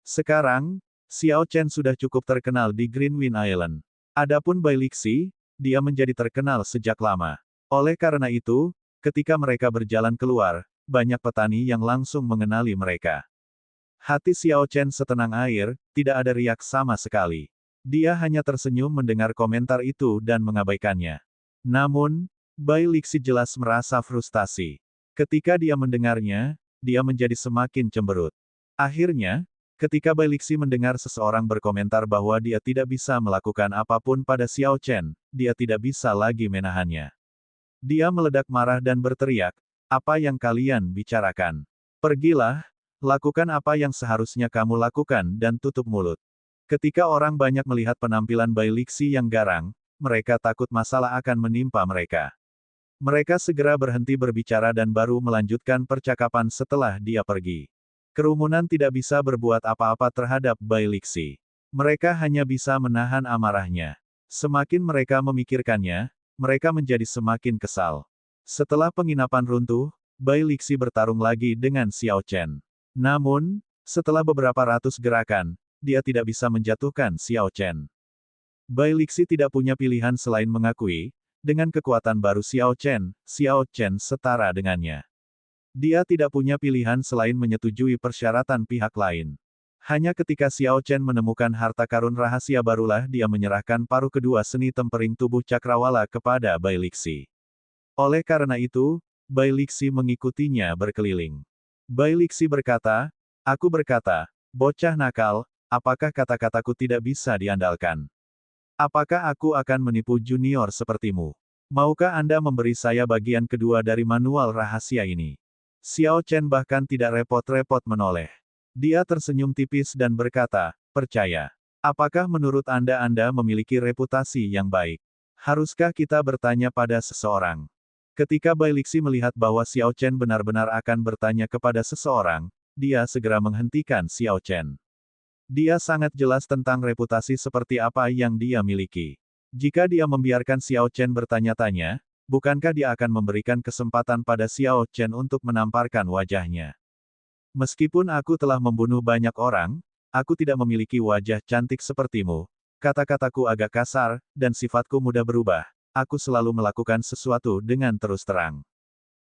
Sekarang, Xiao Chen sudah cukup terkenal di Greenwind Island. Adapun Bai Lixi, dia menjadi terkenal sejak lama. Oleh karena itu, ketika mereka berjalan keluar, banyak petani yang langsung mengenali mereka. Hati Xiao Chen setenang air, tidak ada riak sama sekali. Dia hanya tersenyum mendengar komentar itu dan mengabaikannya. Namun, Bai Lixi jelas merasa frustasi. Ketika dia mendengarnya, dia menjadi semakin cemberut. Akhirnya, ketika Bai Lixi mendengar seseorang berkomentar bahwa dia tidak bisa melakukan apapun pada Xiao Chen, dia tidak bisa lagi menahannya. Dia meledak marah dan berteriak, "Apa yang kalian bicarakan? Pergilah, lakukan apa yang seharusnya kamu lakukan dan tutup mulut." Ketika orang banyak melihat penampilan Bai Lixi yang garang, mereka takut masalah akan menimpa mereka. Mereka segera berhenti berbicara dan baru melanjutkan percakapan setelah dia pergi. Kerumunan tidak bisa berbuat apa-apa terhadap Bai Lixi. Mereka hanya bisa menahan amarahnya. Semakin mereka memikirkannya, mereka menjadi semakin kesal. Setelah penginapan runtuh, Bai Lixi bertarung lagi dengan Xiao Chen. Namun, setelah beberapa ratus gerakan, dia tidak bisa menjatuhkan Xiao Chen. Bai Lixi tidak punya pilihan selain mengakui, dengan kekuatan baru Xiao Chen setara dengannya. Dia tidak punya pilihan selain menyetujui persyaratan pihak lain. Hanya ketika Xiao Chen menemukan harta karun rahasia barulah dia menyerahkan paruh kedua seni tempering tubuh cakrawala kepada Bai Lixi. Oleh karena itu, Bai Lixi mengikutinya berkeliling. Bai Lixi berkata, "Aku berkata, bocah nakal, apakah kata-kataku tidak bisa diandalkan? Apakah aku akan menipu junior sepertimu? Maukah Anda memberi saya bagian kedua dari manual rahasia ini?" Xiao Chen bahkan tidak repot-repot menoleh. Dia tersenyum tipis dan berkata, "Percaya. Apakah menurut Anda memiliki reputasi yang baik? Haruskah kita bertanya pada seseorang?" Ketika Bai Lixi melihat bahwa Xiao Chen benar-benar akan bertanya kepada seseorang, dia segera menghentikan Xiao Chen. Dia sangat jelas tentang reputasi seperti apa yang dia miliki. Jika dia membiarkan Xiao Chen bertanya-tanya, bukankah dia akan memberikan kesempatan pada Xiao Chen untuk menamparkan wajahnya? "Meskipun aku telah membunuh banyak orang, aku tidak memiliki wajah cantik sepertimu. Kata-kataku agak kasar, dan sifatku mudah berubah. Aku selalu melakukan sesuatu dengan terus terang.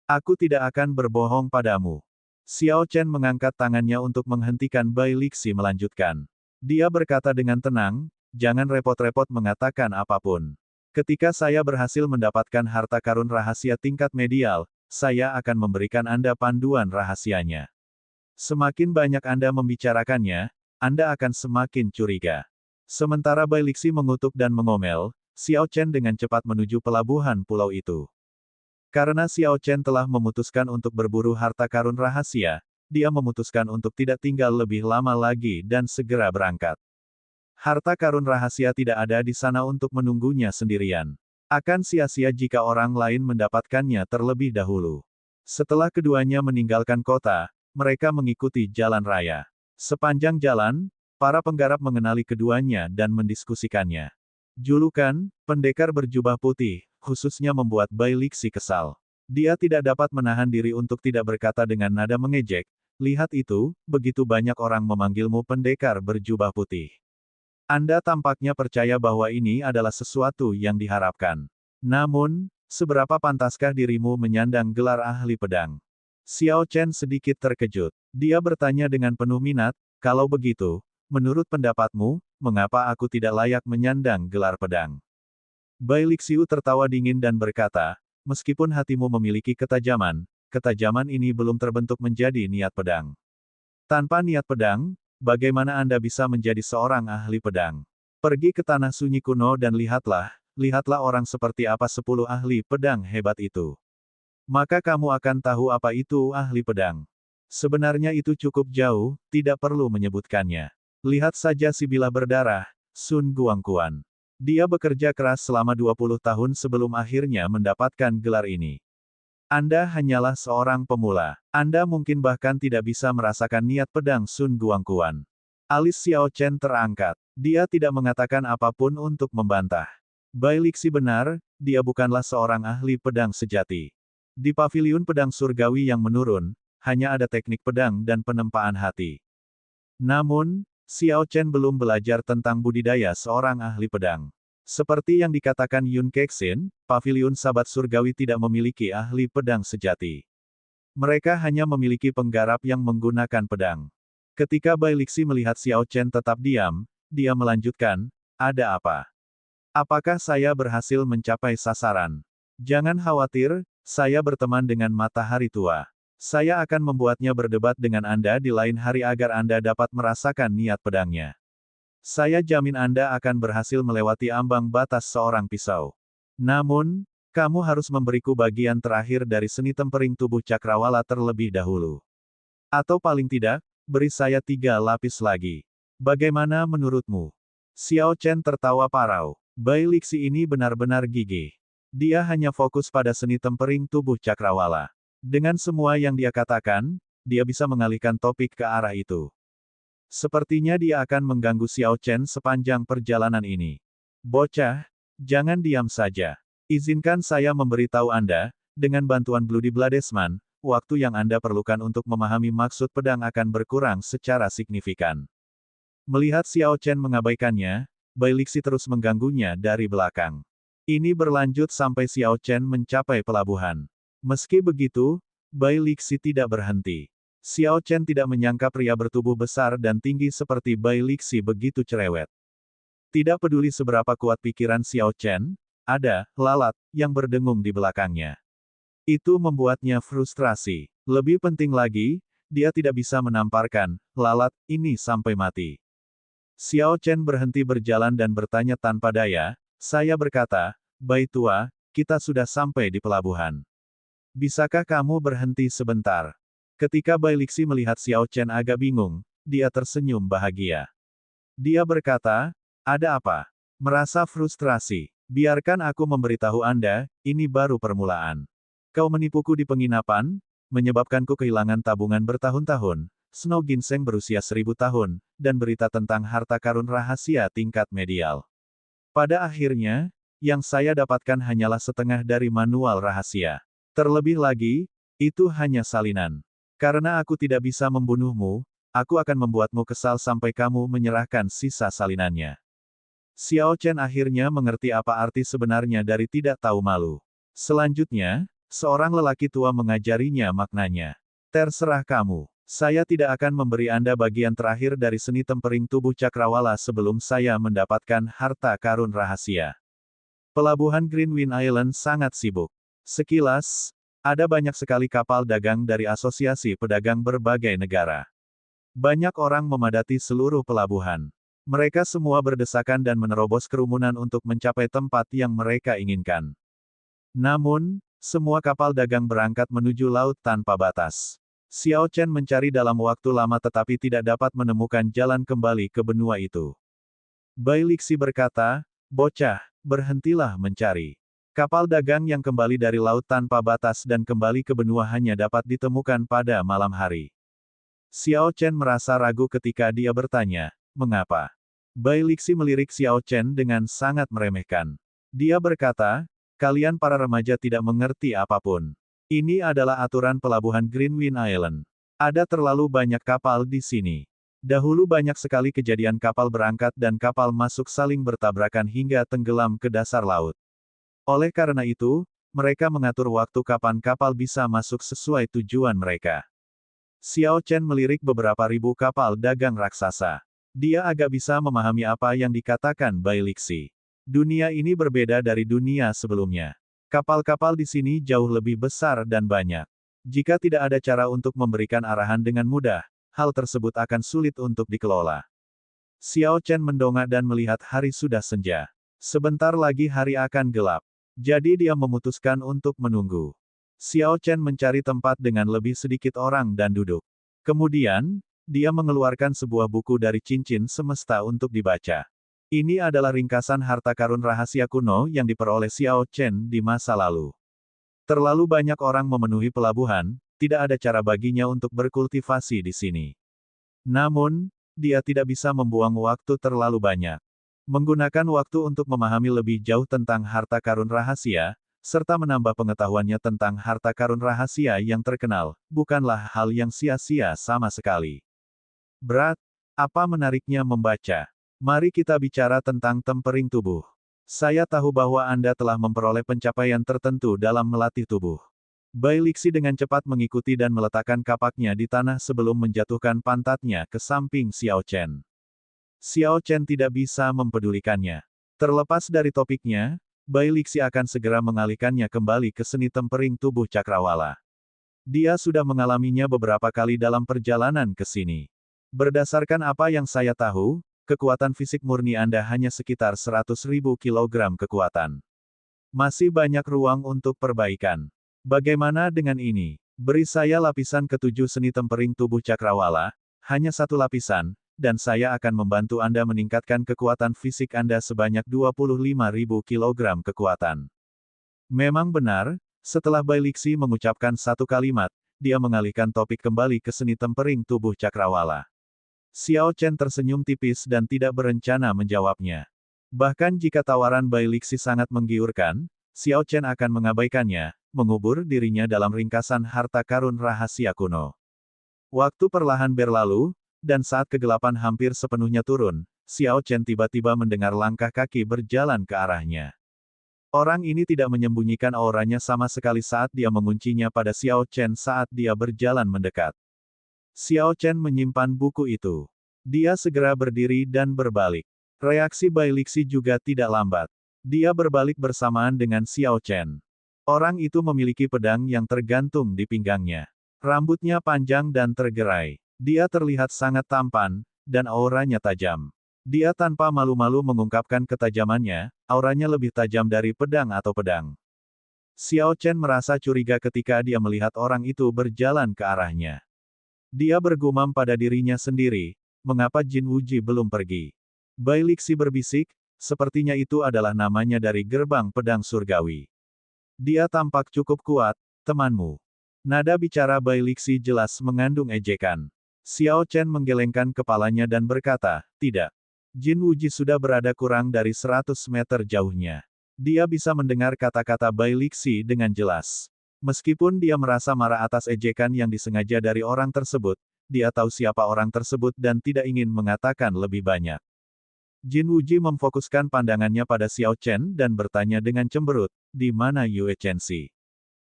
Aku tidak akan berbohong padamu." Xiao Chen mengangkat tangannya untuk menghentikan Bai Lixi melanjutkan. Dia berkata dengan tenang, "Jangan repot-repot mengatakan apapun. Ketika saya berhasil mendapatkan harta karun rahasia tingkat medial, saya akan memberikan Anda panduan rahasianya. Semakin banyak Anda membicarakannya, Anda akan semakin curiga." Sementara Bai Lixi mengutuk dan mengomel, Xiao Chen dengan cepat menuju pelabuhan pulau itu. Karena Xiao Chen telah memutuskan untuk berburu harta karun rahasia, dia memutuskan untuk tidak tinggal lebih lama lagi dan segera berangkat. Harta karun rahasia tidak ada di sana untuk menunggunya sendirian. Akan sia-sia jika orang lain mendapatkannya terlebih dahulu. Setelah keduanya meninggalkan kota, mereka mengikuti jalan raya. Sepanjang jalan, para penggarap mengenali keduanya dan mendiskusikannya. Julukan, pendekar berjubah putih, khususnya membuat Bai Lixi kesal. Dia tidak dapat menahan diri untuk tidak berkata dengan nada mengejek, "Lihat itu, begitu banyak orang memanggilmu pendekar berjubah putih. Anda tampaknya percaya bahwa ini adalah sesuatu yang diharapkan. Namun, seberapa pantaskah dirimu menyandang gelar ahli pedang?" Xiao Chen sedikit terkejut. Dia bertanya dengan penuh minat, "Kalau begitu, menurut pendapatmu, mengapa aku tidak layak menyandang gelar pedang?" Bai Lixiu tertawa dingin dan berkata, "Meskipun hatimu memiliki ketajaman, ketajaman ini belum terbentuk menjadi niat pedang. Tanpa niat pedang, bagaimana Anda bisa menjadi seorang ahli pedang? Pergi ke tanah sunyi kuno dan lihatlah orang seperti apa 10 ahli pedang hebat itu. Maka kamu akan tahu apa itu ahli pedang. Sebenarnya itu cukup jauh, tidak perlu menyebutkannya. Lihat saja si bilah berdarah, Sun Guangquan. Dia bekerja keras selama 20 tahun sebelum akhirnya mendapatkan gelar ini. Anda hanyalah seorang pemula. Anda mungkin bahkan tidak bisa merasakan niat pedang Sun Guangquan." Alis Xiao Chen terangkat. Dia tidak mengatakan apapun untuk membantah. Bai Lixi benar, dia bukanlah seorang ahli pedang sejati. Di paviliun pedang surgawi yang menurun, hanya ada teknik pedang dan penempaan hati. Namun, Xiao Chen belum belajar tentang budidaya seorang ahli pedang. Seperti yang dikatakan Yun Kexin, paviliun sahabat surgawi tidak memiliki ahli pedang sejati. Mereka hanya memiliki penggarap yang menggunakan pedang. Ketika Bai Lixi melihat Xiao Chen tetap diam, dia melanjutkan, "Ada apa? Apakah saya berhasil mencapai sasaran? Jangan khawatir, saya berteman dengan matahari tua. Saya akan membuatnya berdebat dengan Anda di lain hari agar Anda dapat merasakan niat pedangnya. Saya jamin Anda akan berhasil melewati ambang batas seorang pisau. Namun, kamu harus memberiku bagian terakhir dari seni tempering tubuh cakrawala terlebih dahulu. Atau paling tidak, beri saya 3 lapis lagi. Bagaimana menurutmu?" Xiao Chen tertawa parau. Bai Lixi ini benar-benar gigih. Dia hanya fokus pada seni tempering tubuh cakrawala. Dengan semua yang dia katakan, dia bisa mengalihkan topik ke arah itu. Sepertinya dia akan mengganggu Xiao Chen sepanjang perjalanan ini. "Bocah, jangan diam saja. Izinkan saya memberitahu Anda, dengan bantuan Bloody Bladesman, waktu yang Anda perlukan untuk memahami maksud pedang akan berkurang secara signifikan." Melihat Xiao Chen mengabaikannya, Bai Lixi terus mengganggunya dari belakang. Ini berlanjut sampai Xiao Chen mencapai pelabuhan. Meski begitu, Bai Lixi tidak berhenti. Xiao Chen tidak menyangka pria bertubuh besar dan tinggi seperti Bai Lixi begitu cerewet. Tidak peduli seberapa kuat pikiran Xiao Chen, ada lalat yang berdengung di belakangnya. Itu membuatnya frustrasi. Lebih penting lagi, dia tidak bisa menamparkan lalat ini sampai mati. Xiao Chen berhenti berjalan dan bertanya tanpa daya, "Saya berkata, Bai tua, kita sudah sampai di pelabuhan. Bisakah kamu berhenti sebentar?" Ketika Bai Lixi melihat Xiao Chen agak bingung, dia tersenyum bahagia. Dia berkata, "Ada apa?" Merasa frustrasi. "Biarkan aku memberitahu Anda, ini baru permulaan. Kau menipuku di penginapan, menyebabkanku kehilangan tabungan bertahun-tahun, Snow Ginseng berusia 1000 tahun, dan berita tentang harta karun rahasia tingkat medial. Pada akhirnya, yang saya dapatkan hanyalah setengah dari manual rahasia. Terlebih lagi, itu hanya salinan. Karena aku tidak bisa membunuhmu, aku akan membuatmu kesal sampai kamu menyerahkan sisa salinannya." Xiao Chen akhirnya mengerti apa arti sebenarnya dari tidak tahu malu. Selanjutnya, seorang lelaki tua mengajarinya maknanya. "Terserah kamu. Saya tidak akan memberi Anda bagian terakhir dari seni tempering tubuh cakrawala sebelum saya mendapatkan harta karun rahasia." Pelabuhan Greenwind Island sangat sibuk. Sekilas, ada banyak sekali kapal dagang dari asosiasi pedagang berbagai negara. Banyak orang memadati seluruh pelabuhan. Mereka semua berdesakan dan menerobos kerumunan untuk mencapai tempat yang mereka inginkan. Namun, semua kapal dagang berangkat menuju laut tanpa batas. Xiao Chen mencari dalam waktu lama tetapi tidak dapat menemukan jalan kembali ke benua itu. Bai Lixi berkata, "Bocah, berhentilah mencari. Kapal dagang yang kembali dari laut tanpa batas dan kembali ke benua hanya dapat ditemukan pada malam hari." Xiao Chen merasa ragu ketika dia bertanya, "Mengapa?" Bai Lixi melirik Xiao Chen dengan sangat meremehkan. Dia berkata, "Kalian para remaja tidak mengerti apapun. Ini adalah aturan pelabuhan Greenwind Island. Ada terlalu banyak kapal di sini. Dahulu banyak sekali kejadian kapal berangkat dan kapal masuk saling bertabrakan hingga tenggelam ke dasar laut. Oleh karena itu, mereka mengatur waktu kapan kapal bisa masuk sesuai tujuan mereka." Xiao Chen melirik beberapa ribu kapal dagang raksasa. Dia agak bisa memahami apa yang dikatakan Bai Lixi. Dunia ini berbeda dari dunia sebelumnya. Kapal-kapal di sini jauh lebih besar dan banyak. Jika tidak ada cara untuk memberikan arahan dengan mudah, hal tersebut akan sulit untuk dikelola. Xiao Chen mendongak dan melihat hari sudah senja. Sebentar lagi hari akan gelap. Jadi dia memutuskan untuk menunggu. Xiao Chen mencari tempat dengan lebih sedikit orang dan duduk. Kemudian, dia mengeluarkan sebuah buku dari cincin semesta untuk dibaca. Ini adalah ringkasan harta karun rahasia kuno yang diperoleh Xiao Chen di masa lalu. Terlalu banyak orang memenuhi pelabuhan, tidak ada cara baginya untuk berkultivasi di sini. Namun, dia tidak bisa membuang waktu terlalu banyak. Menggunakan waktu untuk memahami lebih jauh tentang harta karun rahasia, serta menambah pengetahuannya tentang harta karun rahasia yang terkenal, bukanlah hal yang sia-sia sama sekali. Berat, Apa menariknya membaca? Mari kita bicara tentang tempering tubuh. Saya tahu bahwa Anda telah memperoleh pencapaian tertentu dalam melatih tubuh. Bai Lixi dengan cepat mengikuti dan meletakkan kapaknya di tanah sebelum menjatuhkan pantatnya ke samping Xiao Chen. Xiao Chen tidak bisa mempedulikannya. Terlepas dari topiknya, Bai Lixi akan segera mengalihkannya kembali ke seni tempering tubuh cakrawala. Dia sudah mengalaminya beberapa kali dalam perjalanan ke sini. Berdasarkan apa yang saya tahu, kekuatan fisik murni Anda hanya sekitar 100.000 kilogram kekuatan. Masih banyak ruang untuk perbaikan. Bagaimana dengan ini? Beri saya lapisan ketujuh seni tempering tubuh cakrawala, hanya satu lapisan, dan saya akan membantu Anda meningkatkan kekuatan fisik Anda sebanyak 25.000 kilogram kekuatan. Memang benar, setelah Bai Lixi mengucapkan satu kalimat, dia mengalihkan topik kembali ke seni tempering tubuh cakrawala. Xiao Chen tersenyum tipis dan tidak berencana menjawabnya. Bahkan jika tawaran Bai Lixi sangat menggiurkan, Xiao Chen akan mengabaikannya, mengubur dirinya dalam ringkasan harta karun rahasia kuno. Waktu perlahan berlalu, dan saat kegelapan hampir sepenuhnya turun, Xiao Chen tiba-tiba mendengar langkah kaki berjalan ke arahnya. Orang ini tidak menyembunyikan auranya sama sekali saat dia menguncinya pada Xiao Chen saat dia berjalan mendekat. Xiao Chen menyimpan buku itu. Dia segera berdiri dan berbalik. Reaksi Bai Lixi juga tidak lambat. Dia berbalik bersamaan dengan Xiao Chen. Orang itu memiliki pedang yang tergantung di pinggangnya. Rambutnya panjang dan tergerai. Dia terlihat sangat tampan, dan auranya tajam. Dia tanpa malu-malu mengungkapkan ketajamannya, auranya lebih tajam dari pedang atau pedang. Xiao Chen merasa curiga ketika dia melihat orang itu berjalan ke arahnya. Dia bergumam pada dirinya sendiri, mengapa Jin Wuji belum pergi? Bai Lixi berbisik, sepertinya itu adalah namanya dari gerbang pedang surgawi. Dia tampak cukup kuat, temanmu. Nada bicara Bai Lixi jelas mengandung ejekan. Xiao Chen menggelengkan kepalanya dan berkata, tidak. Jin Wuji sudah berada kurang dari 100 meter jauhnya. Dia bisa mendengar kata-kata Bai Lixi dengan jelas. Meskipun dia merasa marah atas ejekan yang disengaja dari orang tersebut, dia tahu siapa orang tersebut dan tidak ingin mengatakan lebih banyak. Jin Wuji memfokuskan pandangannya pada Xiao Chen dan bertanya dengan cemberut, di mana Yue Chenxi?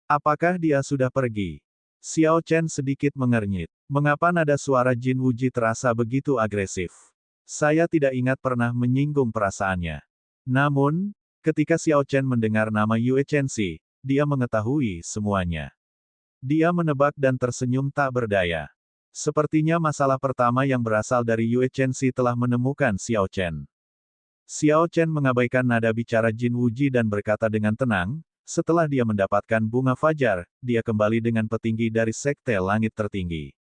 Apakah dia sudah pergi? Xiao Chen sedikit mengernyit. Mengapa nada suara Jin Wuji terasa begitu agresif? Saya tidak ingat pernah menyinggung perasaannya. Namun, ketika Xiao Chen mendengar nama Yue Chenxi, dia mengetahui semuanya. Dia menebak dan tersenyum tak berdaya. Sepertinya masalah pertama yang berasal dari Yue Chenxi telah menemukan Xiao Chen. Xiao Chen mengabaikan nada bicara Jin Wuji dan berkata dengan tenang, setelah dia mendapatkan bunga fajar, dia kembali dengan petinggi dari Sekte Langit Tertinggi.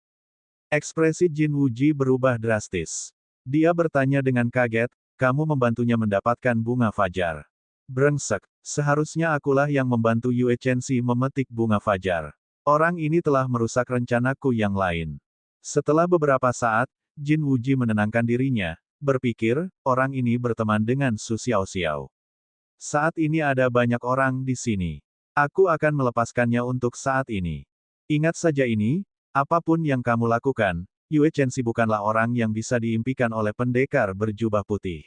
Ekspresi Jin Wuji berubah drastis. Dia bertanya dengan kaget, kamu membantunya mendapatkan bunga fajar. Brengsek, seharusnya akulah yang membantu Yue Chenxi memetik bunga fajar. Orang ini telah merusak rencanaku yang lain. Setelah beberapa saat, Jin Wuji menenangkan dirinya, berpikir, orang ini berteman dengan Su Xiaoxiao. Saat ini ada banyak orang di sini. Aku akan melepaskannya untuk saat ini. Ingat saja ini, apapun yang kamu lakukan, Yue Chenxi bukanlah orang yang bisa diimpikan oleh pendekar berjubah putih.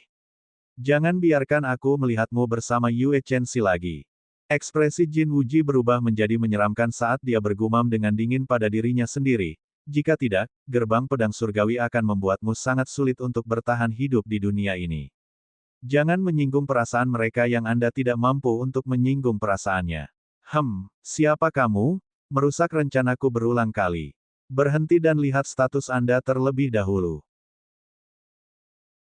Jangan biarkan aku melihatmu bersama Yue Chenxi lagi. Ekspresi Jin Wuji berubah menjadi menyeramkan saat dia bergumam dengan dingin pada dirinya sendiri. Jika tidak, gerbang pedang surgawi akan membuatmu sangat sulit untuk bertahan hidup di dunia ini. Jangan menyinggung perasaan mereka yang Anda tidak mampu untuk menyinggung perasaannya. Siapa kamu? Merusak rencanaku berulang kali. Berhenti dan lihat status Anda terlebih dahulu.